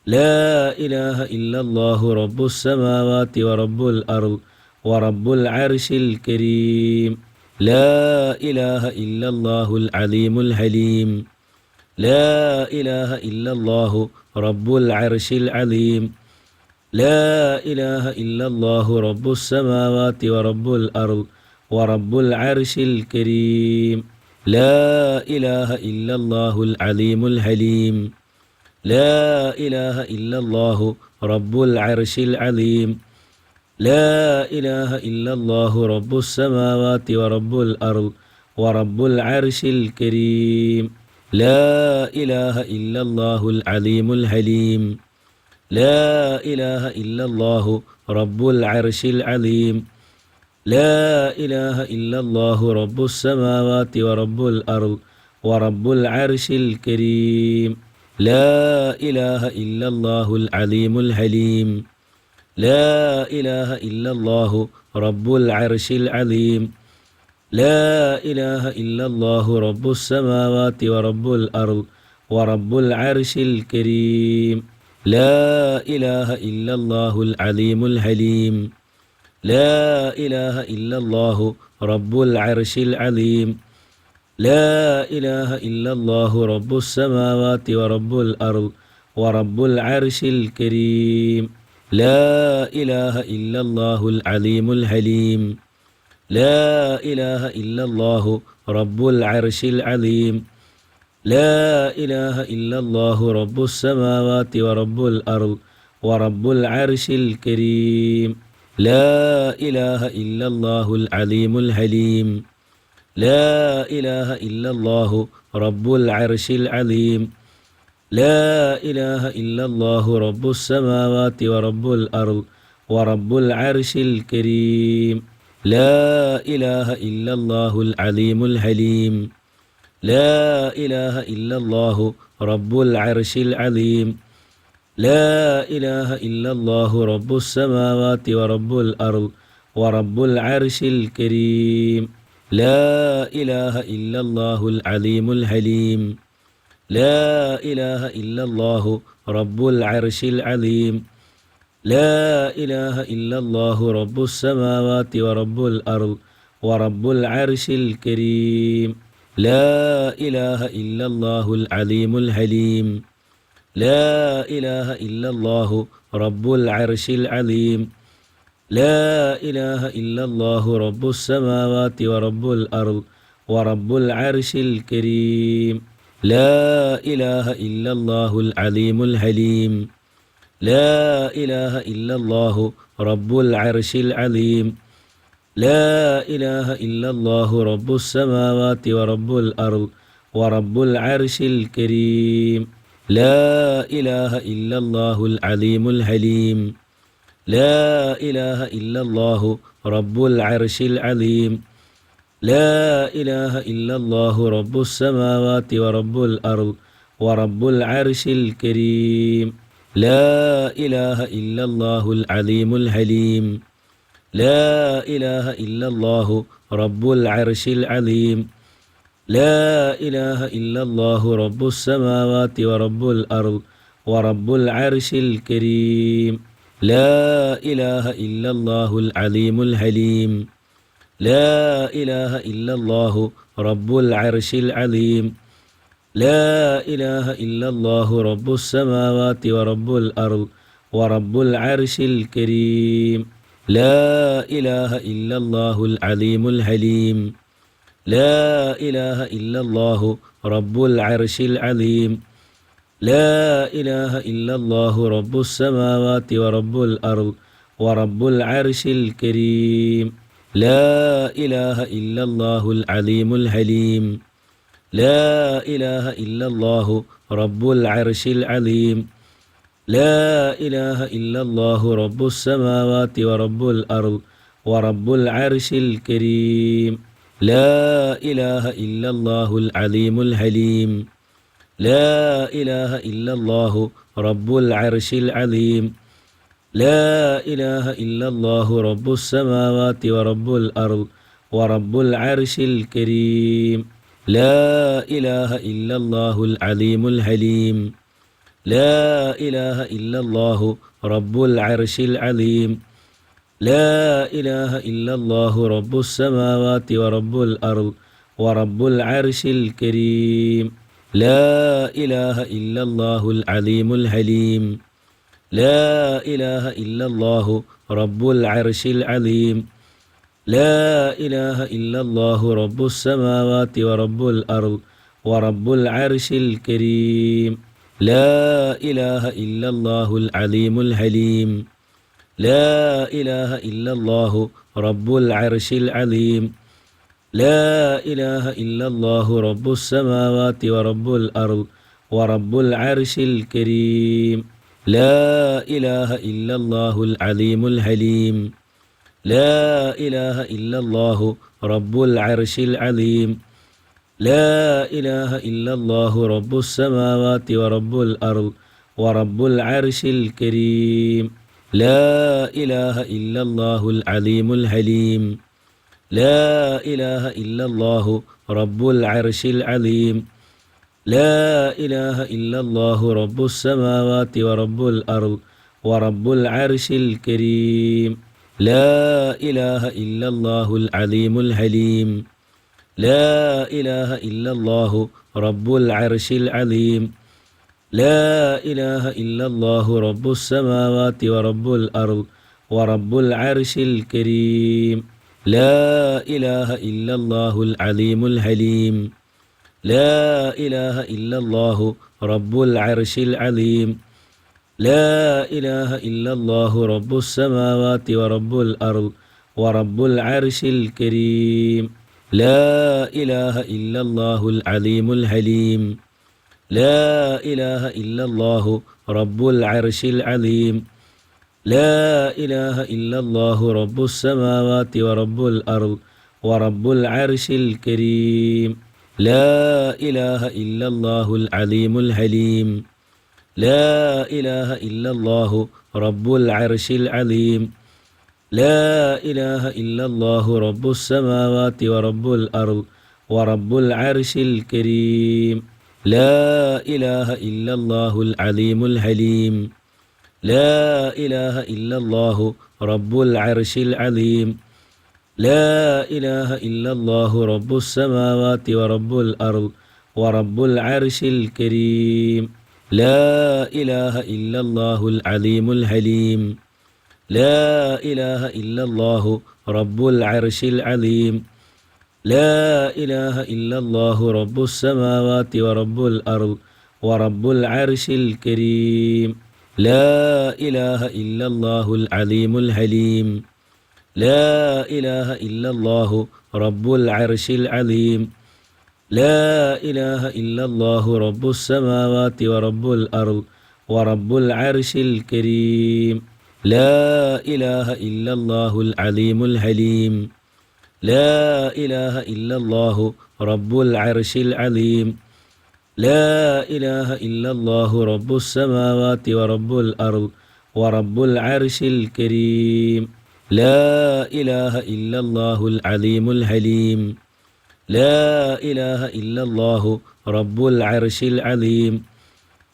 لا إله إلا الله رب السماوات ورب الأرض ورب العرش الكريم لا إله إلا الله العليم الحليم لا إله إلا الله رب العرش العظيم لا إله إلا الله رب السماوات ورب الأرض ورب العرش الكريم لا إله إلا الله العليم الحليم لا إله إلا الله رب العرش العظيم لا إله إلا الله رب السماوات ورب الأرض ورب العرش الكريم لا إله إلا الله العليم الحليم لا إله إلا الله رب العرش العظيم لا إله إلا الله رب السماوات ورب الأرض ورب العرش الكريم لا إله إلا الله العليم الحليم لا إله إلا الله رب العرش العظيم لا إله إلا الله رب السماوات ورب الأرض ورب العرش الكريم لا إله إلا الله العليم الحليم لا إله إلا الله رب العرش العظيم لا إله إلا الله رب السماوات ورب الأرض ورب العرش الكريم لا إله إلا الله العليم الحليم لا إله إلا الله رب العرش العظيم لا إله إلا الله رب السماوات ورب الأرض ورب العرش الكريم لا إله إلا الله العليم الحليم لا إله إلا الله رب العرش العظيم لا إله إلا الله رب السماوات ورب الأرض ورب العرش الكريم لا إله إلا الله العليم الحليم لا إله إلا الله رب العرش العظيم لا إله إلا الله رب السماوات ورب الأرض ورب العرش الكريم لا إله إلا الله العليم الحليم لا إله إلا الله رب العرش العظيم لا إله إلا الله رب السماوات ورب الأرض ورب العرش الكريم لا إله إلا الله العليم الحليم لا إله إلا الله رب العرش العظيم لا إله إلا الله رب السماوات ورب الأرض ورب العرش الكريم لا إله إلا الله العليم الحليم لا إله إلا الله رب العرش العظيم لا إله إلا الله رب السماوات ورب الأرض ورب العرش الكريم لا إله إلا الله العليم الحليم لا إله إلا الله رب العرش العظيم لا إله إلا الله رب السماوات ورب الأرض ورب العرش الكريم لا إله إلا الله العليم الحليم لا إله إلا الله رب العرش العظيم لا إله إلا الله رب السماوات ورب الأرض ورب العرش الكريم لا إله إلا الله العليم الحليم لا إله إلا الله رب العرش العظيم لا إله إلا الله رب السماوات ورب الأرض ورب العرش الكريم لا إله إلا الله العليم الحليم لا إله إلا الله رب العرش العظيم لا إله إلا الله رب السماوات ورب الأرض ورب العرش الكريم لا إله إلا الله العليم الحليم لا إله إلا الله رب العرش العظيم لا إله إلا الله رب السماوات ورب الأرض ورب العرش الكريم لا إله إلا الله العليم الحليم لا إله إلا الله رب العرش العظيم لا إله إلا الله رب السماوات ورب الأرض ورب العرش الكريم لا إله إلا الله العليم الحليم لا إله إلا الله رب العرش العظيم لا إله إلا الله رب السماوات ورب الأرض ورب العرش الكريم لا إله إلا الله العليم الحليم لا إله إلا الله رب العرش العظيم لا إله إلا الله رب السماوات ورب الأرض ورب العرش الكريم لا إله إلا الله العليم الحليم لا إله إلا الله رب العرش العظيم لا إله إلا الله رب السماوات ورب الأرض ورب العرش الكريم لا إله إلا الله العليم الحليم لا إله إلا الله رب العرش العظيم لا إله إلا الله رب السماوات ورب الأرض ورب العرش الكريم لا إله إلا الله العليم الحليم لا إله إلا الله رب العرش العظيم لا إله إلا الله رب السماوات ورب الأرض ورب العرش الكريم لا إله إلا الله العليم الحليم لا إله إلا الله رب العرش العظيم لا إله إلا الله رب السماوات ورب الأرض ورب العرش الكريم لا إله إلا الله العليم الحليم لا إله إلا الله رب العرش العظيم لا إله إلا الله رب السماوات ورب الأرض ورب العرش الكريم لا إله إلا الله العليم الحليم لا إله إلا الله رب العرش العظيم لا إله إلا الله رب السماوات ورب الأرض ورب العرش الكريم لا إله إلا الله العليم الحليم لا إله إلا الله رب العرش العظيم لا إله إلا الله رب السماوات ورب الأرض ورب العرش الكريم لا إله إلا الله العليم الحليم لا إله إلا الله رب العرش العظيم لا إله إلا الله رب السماوات ورب الأرض ورب العرش الكريم لا إله إلا الله العليم الحليم لا إله إلا الله رب العرش العظيم لا إله إلا الله رب السماوات ورب الأرض ورب العرش الكريم لا إله إلا الله العليم الحليم لا إله إلا الله رب العرش العظيم لا إله إلا الله رب السماوات ورب الأرض ورب العرش الكريم لا إله إلا الله العليم الحليم لا إله إلا الله رب العرش العظيم لا إله إلا الله رب السماوات ورب الأرض ورب العرش الكريم لا إله إلا الله العليم الحليم لا إله إلا الله رب العرش العظيم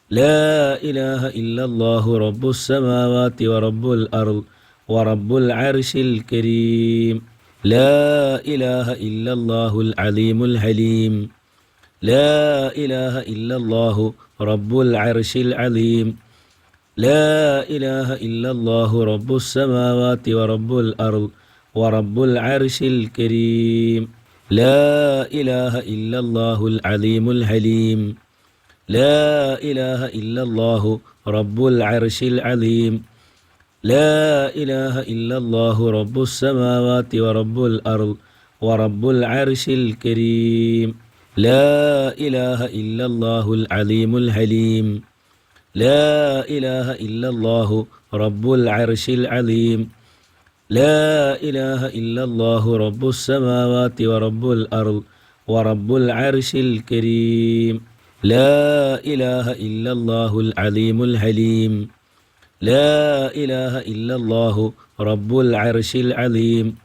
لا إله إلا الله رب السماوات ورب الأرض ورب العرش الكريم لا إله إلا الله العليم الحليم لا إله إلا الله رب العرش العظيم لا إله إلا الله رب السماوات ورب الأرض ورب العرش الكريم لا إله إلا الله العليم الحليم لا إله إلا الله رب العرش العظيم لا إله إلا الله رب السماوات ورب الأرض ورب العرش الكريم لا إله إلا الله العليم الحليم لا إله إلا الله رب العرش العظيم لا إله إلا الله رب السماوات ورب الأرض ورب العرش الكريم لا إله إلا الله العليم الحليم لا إله إلا الله رب العرش العظيم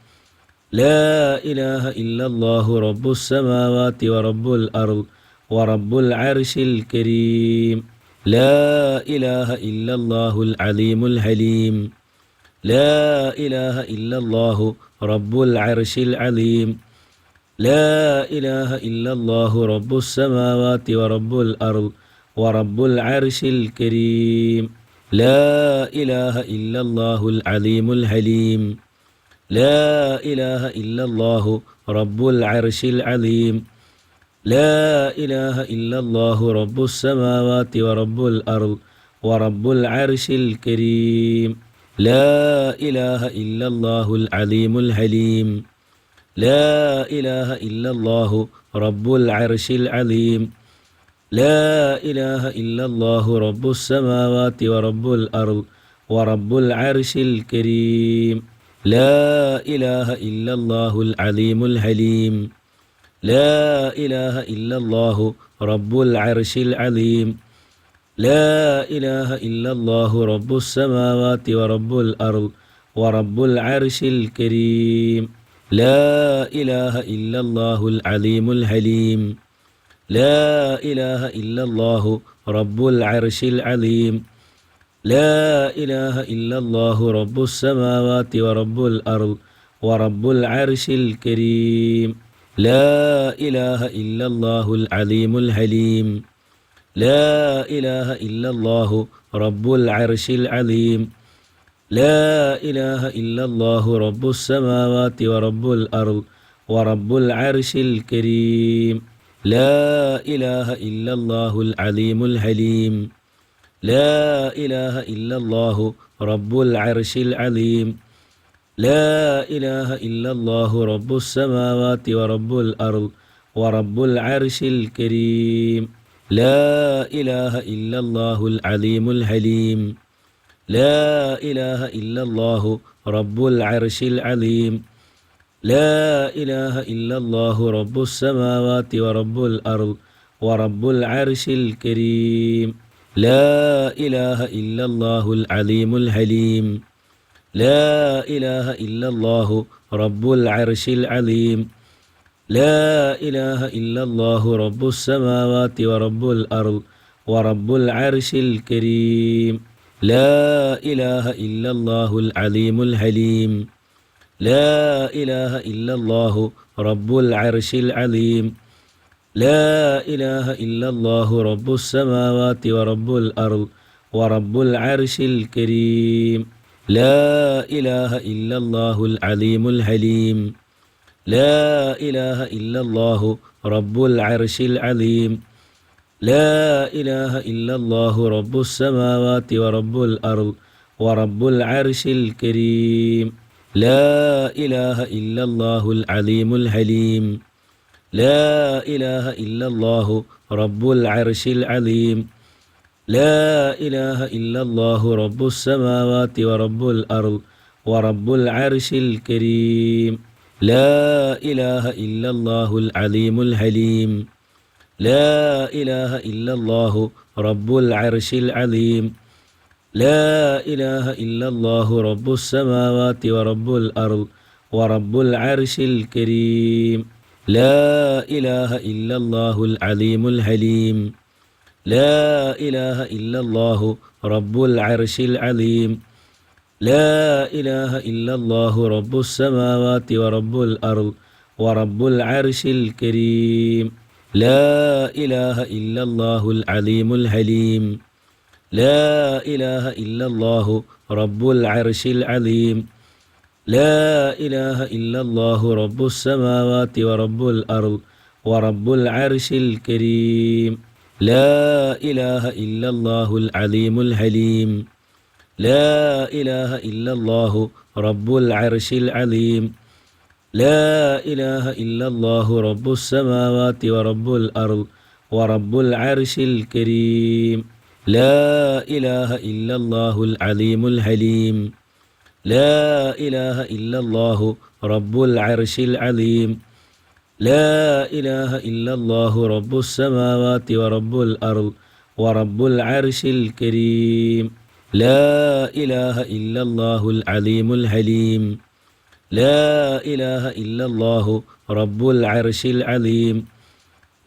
لا إله إلا الله رب السماوات ورب الأرض ورب العرش الكريم لا إله إلا الله العليم الحليم لا إله إلا الله رب العرش العظيم لا إله إلا الله رب السماوات ورب الأرض ورب العرش الكريم لا إله إلا الله العليم الحليم لا إله إلا الله رب العرش العظيم لا إله إلا الله رب السماوات ورب الأرض ورب العرش الكريم لا إله إلا الله العليم الحليم لا إله إلا الله رب العرش العظيم لا إله إلا الله رب السماوات ورب الأرض ورب العرش الكريم لا إله إلا الله العليم الحليم لا إله إلا الله رب العرش العظيم لا إله إلا الله رب السماوات ورب الأرض ورب العرش الكريم لا إله إلا الله العليم الحليم لا إله إلا الله رب العرش العظيم لا إله إلا الله رب السماوات ورب الأرض ورب العرش الكريم لا إله إلا الله العليم الحليم لا إله إلا الله رب العرش العظيم لا إله إلا الله رب السماوات ورب الأرض ورب العرش الكريم لا إله إلا الله العليم الحليم لا إله إلا الله رب العرش العظيم لا إله إلا الله رب السماوات ورب الأرض ورب العرش الكريم لا إله إلا الله العليم الحليم لا إله إلا الله رب العرش العظيم لا إله إلا الله رب السماوات ورب الأرض ورب العرش الكريم لا إله إلا الله العليم الحليم لا إله إلا الله رب العرش العظيم لا إله إلا الله رب السماوات ورب الأرض ورب العرش الكريم لا إله إلا الله العليم الحليم لا إله إلا الله رب العرش العظيم لا إله إلا الله رب السماوات ورب الأرض ورب العرش الكريم لا إله إلا الله العليم الحليم لا إله إلا الله رب العرش العظيم لا إله إلا الله رب السماوات ورب الأرض ورب العرش الكريم لا إله إلا الله العليم الحليم لا إله إلا الله رب العرش العظيم لا إله إلا الله رب السماوات ورب الأرض ورب العرش الكريم لا إله إلا الله العليم الحليم لا إله إلا الله رب العرش العظيم لا إله إلا الله رب السماوات ورب الأرض ورب العرش الكريم لا إله إلا الله العليم الحليم لا إله إلا الله رب العرش العظيم لا إله إلا الله رب السماوات ورب الأرض ورب العرش الكريم لا إله إلا الله العليم الحليم لا إله إلا الله رب العرش العظيم لا إله إلا الله رب السماوات ورب الأرض ورب العرش الكريم لا إله إلا الله العليم الحليم لا إله إلا الله رب العرش العظيم لا إله إلا الله رب السماوات ورب الأرض ورب العرش الكريم لا إله إلا الله العليم الحليم لا إله إلا الله رب العرش العظيم لا إله إلا الله رب السماوات ورب الأرض ورب العرش الكريم لا إله إلا الله العليم الحليم لا إله إلا الله رب العرش العظيم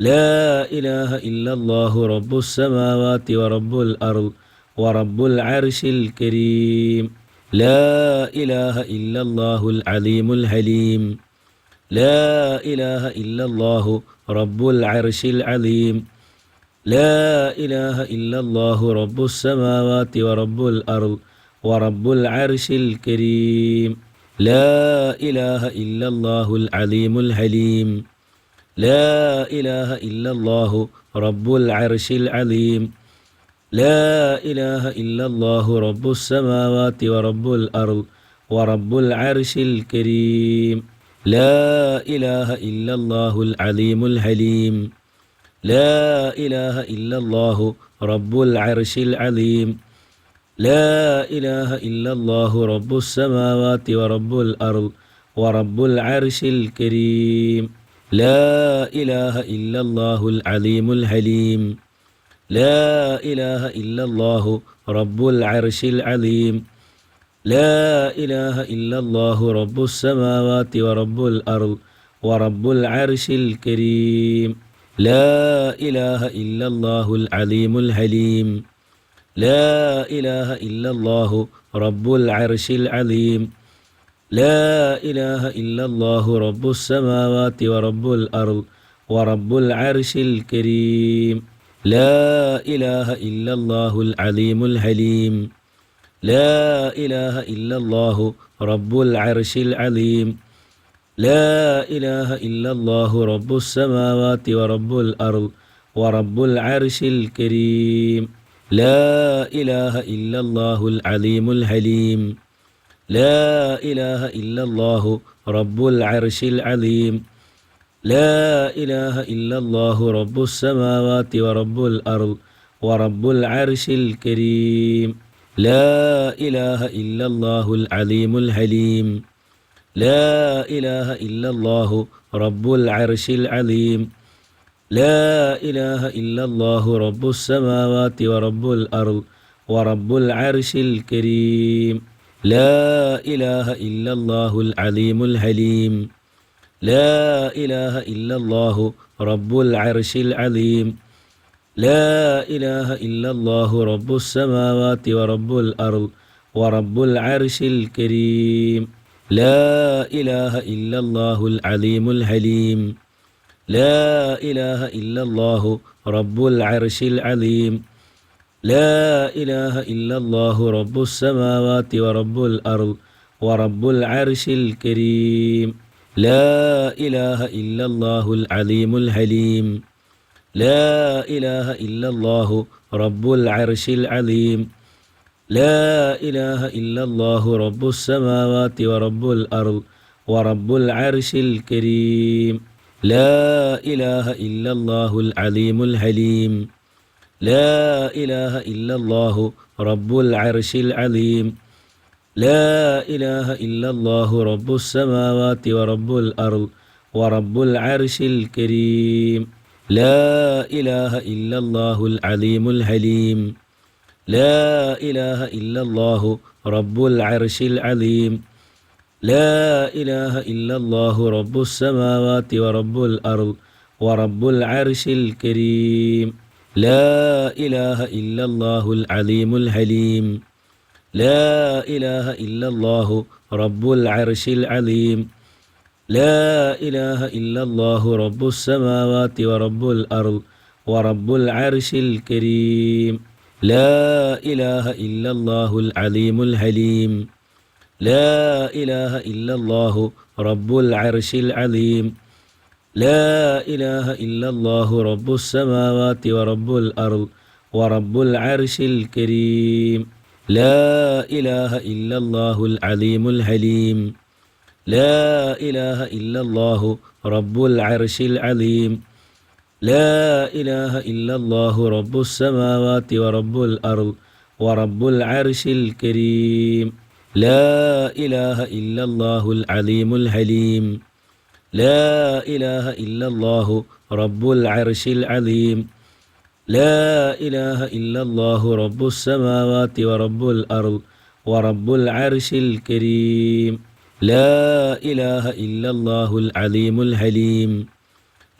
لا إله إلا الله رب السماوات ورب الأرض ورب العرش الكريم لا إله إلا الله العليم الحليم لا إله إلا الله رب العرش العظيم لا إله إلا الله رب السماوات ورب الأرض ورب العرش الكريم لا إله إلا الله العليم الحليم لا إله إلا الله رب العرش العظيم لا إله إلا الله رب السماوات ورب الأرض ورب العرش الكريم لا إله إلا الله العليم الحليم لا إله إلا الله رب العرش العظيم لا إله إلا الله رب السماوات ورب الأرض ورب العرش الكريم لا إله إلا الله العليم الحليم لا إله إلا الله رب العرش العظيم لا إله إلا الله رب السماوات ورب الأرض ورب العرش الكريم لا إله إلا الله العليم الحليم لا إله إلا الله رب العرش العظيم لا إله إلا الله رب السماوات ورب الأرض ورب العرش الكريم لا إله إلا الله العليم الحليم لا إله إلا الله رب العرش العظيم لا إله إلا الله رب السماوات ورب الأرض ورب العرش الكريم لا إله إلا الله العليم الحليم لا إله إلا الله رب العرش العظيم لا إله إلا الله رب السماوات ورب الأرض ورب العرش الكريم لا إله إلا الله العليم الحليم لا إله إلا الله رب العرش العظيم لا إله إلا الله رب السماوات ورب الأرض ورب العرش الكريم لا إله إلا الله العليم الحليم لا إله إلا الله رب العرش العظيم لا إله إلا الله رب السماوات ورب الأرض ورب العرش الكريم لا إله إلا الله العليم الحليم لا إله إلا الله رب العرش العظيم لا إله إلا الله رب السماوات ورب الأرض ورب العرش الكريم لا إله إلا الله العليم الحليم لا إله إلا الله رب العرش العظيم لا إله إلا الله رب السماوات ورب الأرض ورب العرش الكريم لا إله إلا الله العليم الحليم لا إله إلا الله رب العرش العظيم لا إله إلا الله رب السماوات ورب الأرض ورب العرش الكريم لا إله إلا الله العليم الحليم لا إله إلا الله رب العرش العظيم لا إله إلا الله رب السماوات ورب الأرض ورب العرش الكريم لا إله إلا الله العليم الحليم لا إله إلا الله رب العرش العظيم لا إله إلا الله رب السماوات ورب الأرض ورب العرش الكريم لا إله إلا الله العليم الحليم لا إله إلا الله رب العرش العظيم لا إله إلا الله رب السماوات ورب الأرض ورب العرش الكريم لا إله إلا الله العليم الحليم لا إله إلا الله رب العرش العظيم لا إله إلا الله رب السماوات ورب الأرض ورب العرش الكريم لا إله إلا الله العليم الحليم لا إله إلا الله رب العرش العظيم لا إله إلا الله رب السماوات ورب الأرض ورب العرش الكريم لا إله إلا الله العليم الحليم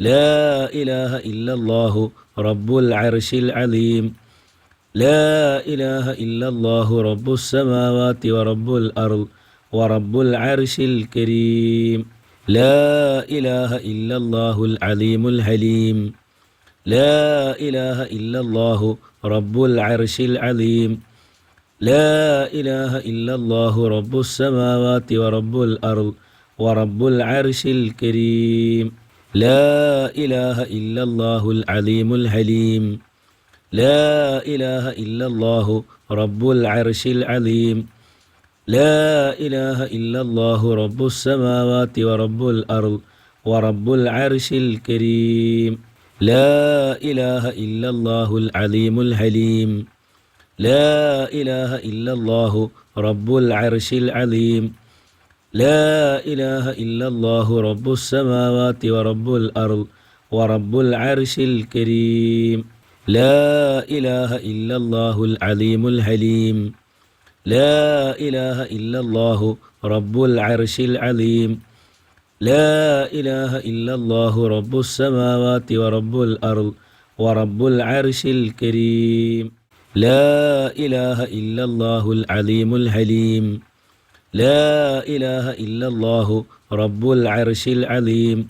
لا إله إلا الله رب العرش العظيم لا إله إلا الله رب السماوات ورب الأرض ورب العرش الكريم لا إله إلا الله العليم الحليم لا إله إلا الله رب العرش العظيم لا إله إلا الله رب السماوات ورب الأرض ورب العرش الكريم لا إله إلا الله العليم الحليم لا إله إلا الله رب العرش العظيم لا إله إلا الله رب السماوات ورب الأرض ورب العرش الكريم لا إله إلا الله العليم الحليم لا إله إلا الله رب العرش العظيم لا إله إلا الله رب السماوات ورب الأرض ورب العرش الكريم لا إله إلا الله العليم الحليم لا إله إلا الله رب العرش العظيم لا إله إلا الله رب السماوات ورب الأرض ورب العرش الكريم لا إله إلا الله العليم الحليم لا إله إلا الله رب العرش العظيم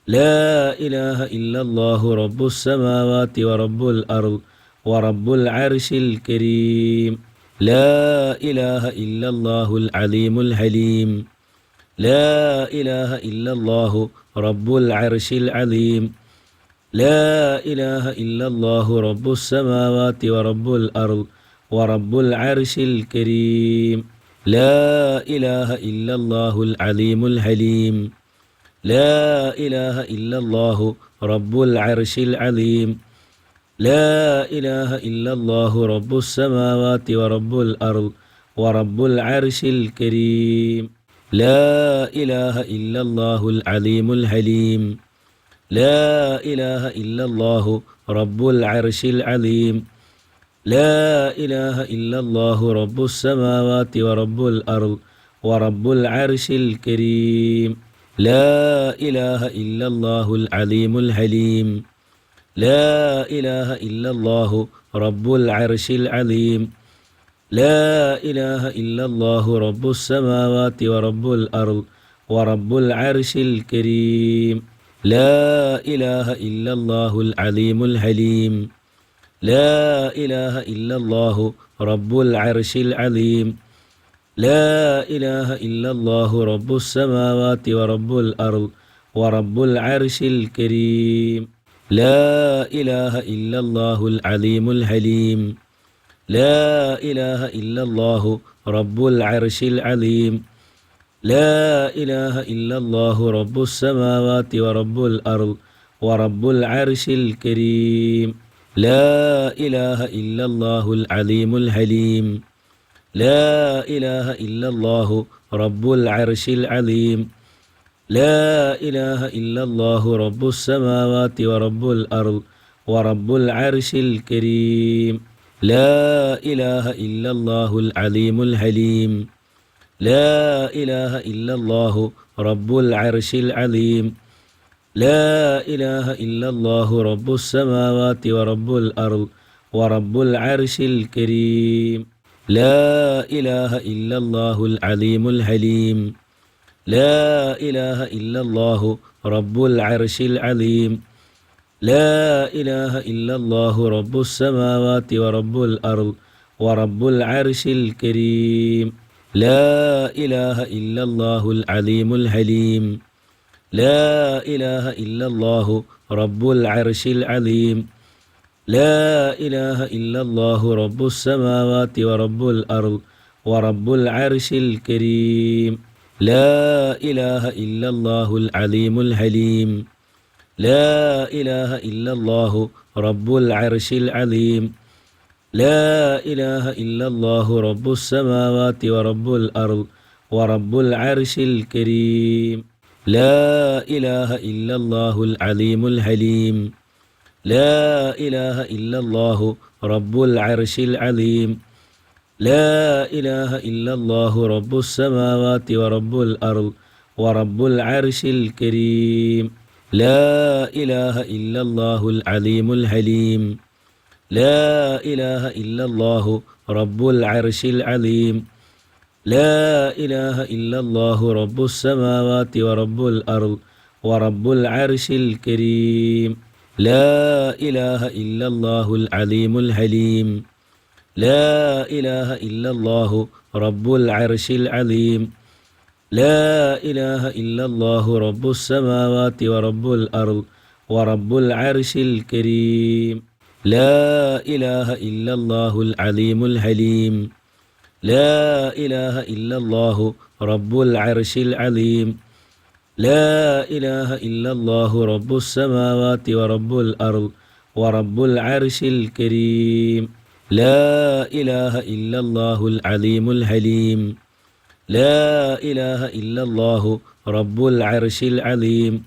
لا إله إلا الله رب السماوات ورب الأرض ورب العرش الكريم لا إله إلا الله العليم الحليم لا إله إلا الله رب العرش العظيم لا إله إلا الله رب السماوات ورب الأرض ورب العرش الكريم لا إله إلا الله العليم الحليم لا إله إلا الله رب العرش العظيم لا إله إلا الله رب السماوات ورب الأرض ورب العرش الكريم لا إله إلا الله العليم الحليم لا إله إلا الله رب العرش العظيم لا إله إلا الله رب السماوات ورب الأرض ورب العرش الكريم لا إله إلا الله العليم الحليم لا إله إلا الله رب العرش العظيم لا إله إلا الله رب السماوات ورب الأرض ورب العرش الكريم لا إله إلا الله العليم الحليم لا إله إلا الله رب العرش العظيم لا إله إلا الله رب السماوات ورب الأرض ورب العرش الكريم لا إله إلا الله العليم الحليم لا إله إلا الله رب العرش العظيم لا إله إلا الله رب السماوات ورب الأرض ورب العرش الكريم لا إله إلا الله العليم الحليم لا إله إلا الله رب العرش العظيم لا إله إلا الله رب السماوات ورب الأرض ورب العرش الكريم لا إله إلا الله العليم الحليم لا إله إلا الله رب العرش العظيم لا إله إلا الله رب السماوات ورب الأرض ورب العرش الكريم لا إله إلا الله العليم الحليم لا إله إلا الله رب العرش العظيم لا إله إلا الله رب السماوات ورب الأرض ورب العرش الكريم لا إله إلا الله العليم الحليم لا إله إلا الله رب العرش العظيم لا إله إلا الله رب السماوات ورب الأرض ورب العرش الكريم لا إله إلا الله العليم الحليم لا إله إلا الله رب العرش العظيم لا إله إلا الله رب السماوات ورب الأرض ورب العرش الكريم لا إله إلا الله العليم الحليم لا إله إلا الله رب العرش العظيم لا إله إلا الله رب السماوات ورب الأرض ورب العرش الكريم لا إله إلا الله العليم الحليم لا إله إلا الله رب العرش العظيم لا إله إلا الله رب السماوات ورب الأرض ورب العرش الكريم لا إله إلا الله العليم الحليم لا إله إلا الله رب العرش العظيم لا إله إلا الله رب السماوات ورب الأرض ورب العرش الكريم لا إله إلا الله العليم الحليم لا إله إلا الله رب العرش العظيم لا إله إلا الله رب السماوات ورب الأرض ورب العرش الكريم لا إله إلا الله العليم الحليم لا إله إلا الله رب العرش العظيم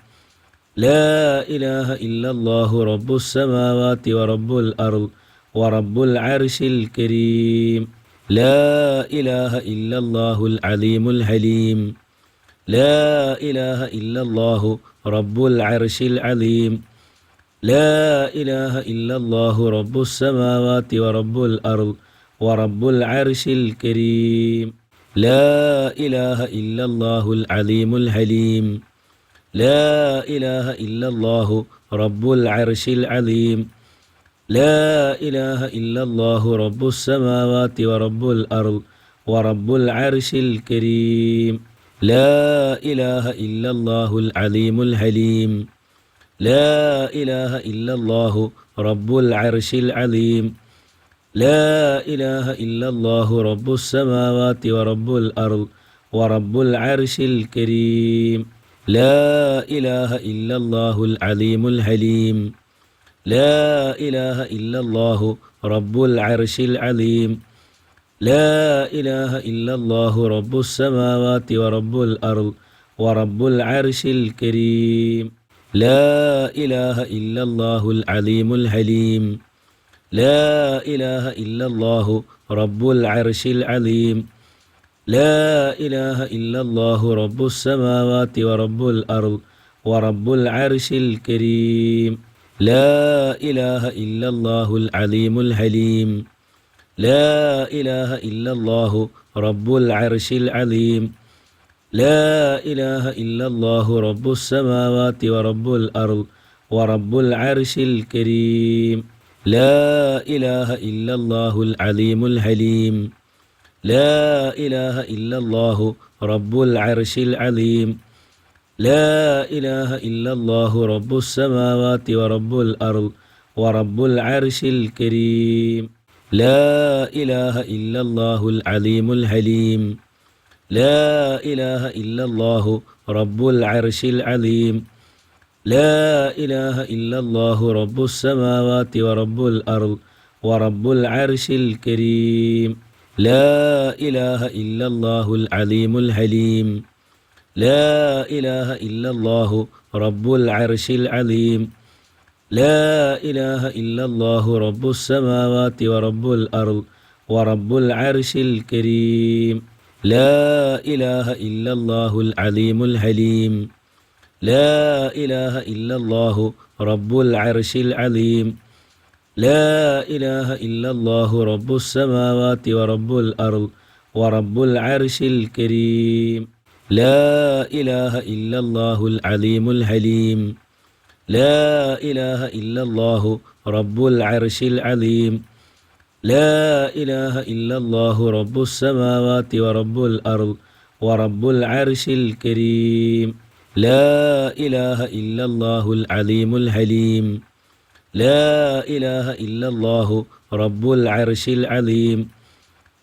لا إله إلا الله رب السماوات ورب الأرض ورب العرش الكريم لا إله إلا الله العليم الحليم لا إله إلا الله رب العرش العظيم لا إله إلا الله رب السماوات ورب الأرض ورب العرش الكريم لا إله إلا الله العليم الحليم لا إله إلا الله رب العرش العظيم لا إله إلا الله رب السماوات ورب الأرض ورب العرش الكريم لا إله إلا الله العليم الحليم لا إله إلا الله رب العرش العظيم لا إله إلا الله رب السماوات ورب الأرض ورب العرش الكريم لا إله إلا الله العليم الحليم لا إله إلا الله رب العرش العظيم لا إله إلا الله رب السماوات ورب الأرض ورب العرش الكريم لا إله إلا الله العليم الحليم لا إله إلا الله رب العرش العظيم لا إله إلا الله رب السماوات ورب الأرض ورب العرش الكريم لا إله إلا الله العليم الحليم لا إله إلا الله رب العرش العظيم لا إله إلا الله رب السماوات ورب الأرض ورب العرش الكريم لا إله إلا الله العليم الحليم لا إله إلا الله رب العرش العظيم لا إله إلا الله رب السماوات ورب الأرض ورب العرش الكريم لا إله إلا الله العليم الحليم لا إله إلا الله رب العرش العظيم لا إله إلا الله رب السماوات ورب الأرض ورب العرش الكريم لا إله إلا الله العليم الحليم لا إله إلا الله رب العرش العظيم لا إله إلا الله رب السماوات ورب الأرض ورب العرش الكريم لا إله إلا الله العليم الحليم لا إله إلا الله رب العرش العظيم لا إله إلا الله رب السماوات ورب الأرض ورب العرش الكريم لا إله إلا الله العليم الحليم لا إله إلا الله رب العرش العظيم لا إله إلا الله رب السماوات ورب الأرض ورب العرش الكريم لا إله إلا الله العليم الحليم لا إله إلا الله رب العرش العظيم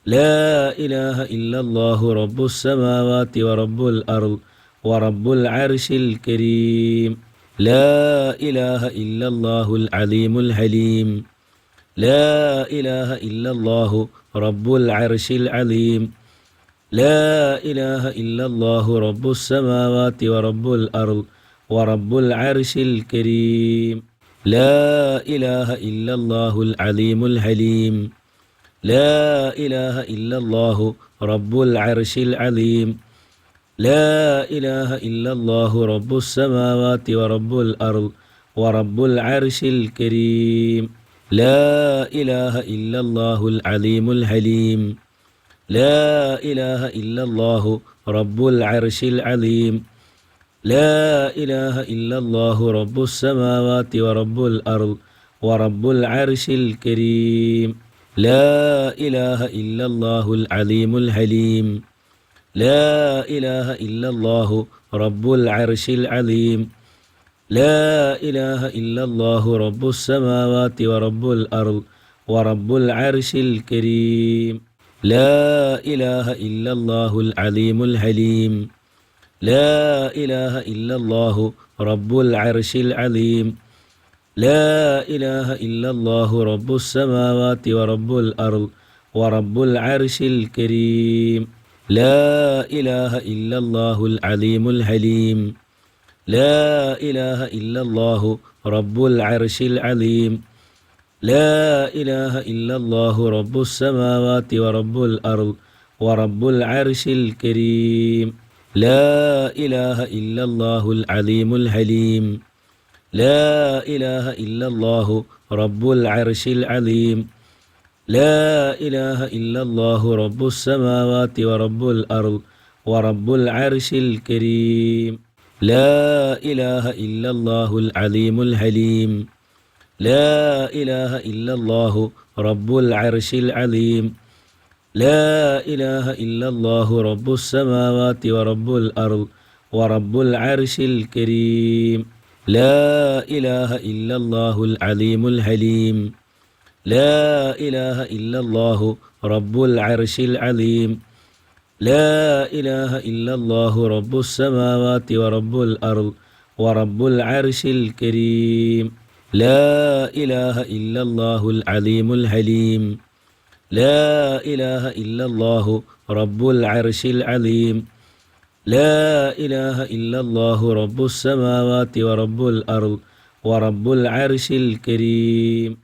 لا إله إلا الله رب السماوات ورب الأرض ورب العرش الكريم لا إله إلا الله العليم الحليم لا إله إلا الله رب العرش العظيم لا إله إلا الله رب السماوات ورب الأرض ورب العرش الكريم لا إله إلا الله العليم الحليم لا إله إلا الله رب العرش العظيم لا إله إلا الله رب السماوات ورب الأرض ورب العرش الكريم لا إله إلا الله العليم الحليم لا إله إلا الله رب العرش العظيم لا إله إلا الله رب السماوات ورب الأرض ورب العرش الكريم لا إله إلا الله العليم الحليم لا إله إلا الله رب العرش العظيم لا إله إلا الله رب السماوات ورب الأرض ورب العرش الكريم لا إله إلا الله العليم الحليم لا إله إلا الله رب العرش العظيم لا إله إلا الله رب السماوات ورب الأرض ورب العرش الكريم لا إله إلا الله العليم الحليم لا إله إلا الله رب العرش العظيم لا إله إلا الله رب السماوات ورب الأرض ورب العرش الكريم لا إله إلا الله العليم الحليم لا إله إلا الله رب العرش العظيم لا إله إلا الله رب السماوات ورب الأرض ورب العرش الكريم لا إله إلا الله العليم الحليم لا إله إلا الله رب العرش العظيم لا إله إلا الله رب السماوات ورب الأرض ورب العرش الكريم لا إله إلا الله العليم الحليم لا إله إلا الله رب العرش العظيم لا إله إلا الله رب السماوات ورب الأرض ورب العرش الكريم لا إله إلا الله العليم الحليم لا إله إلا الله رب العرش العظيم لا إله إلا الله رب السماوات ورب الأرض ورب العرش الكريم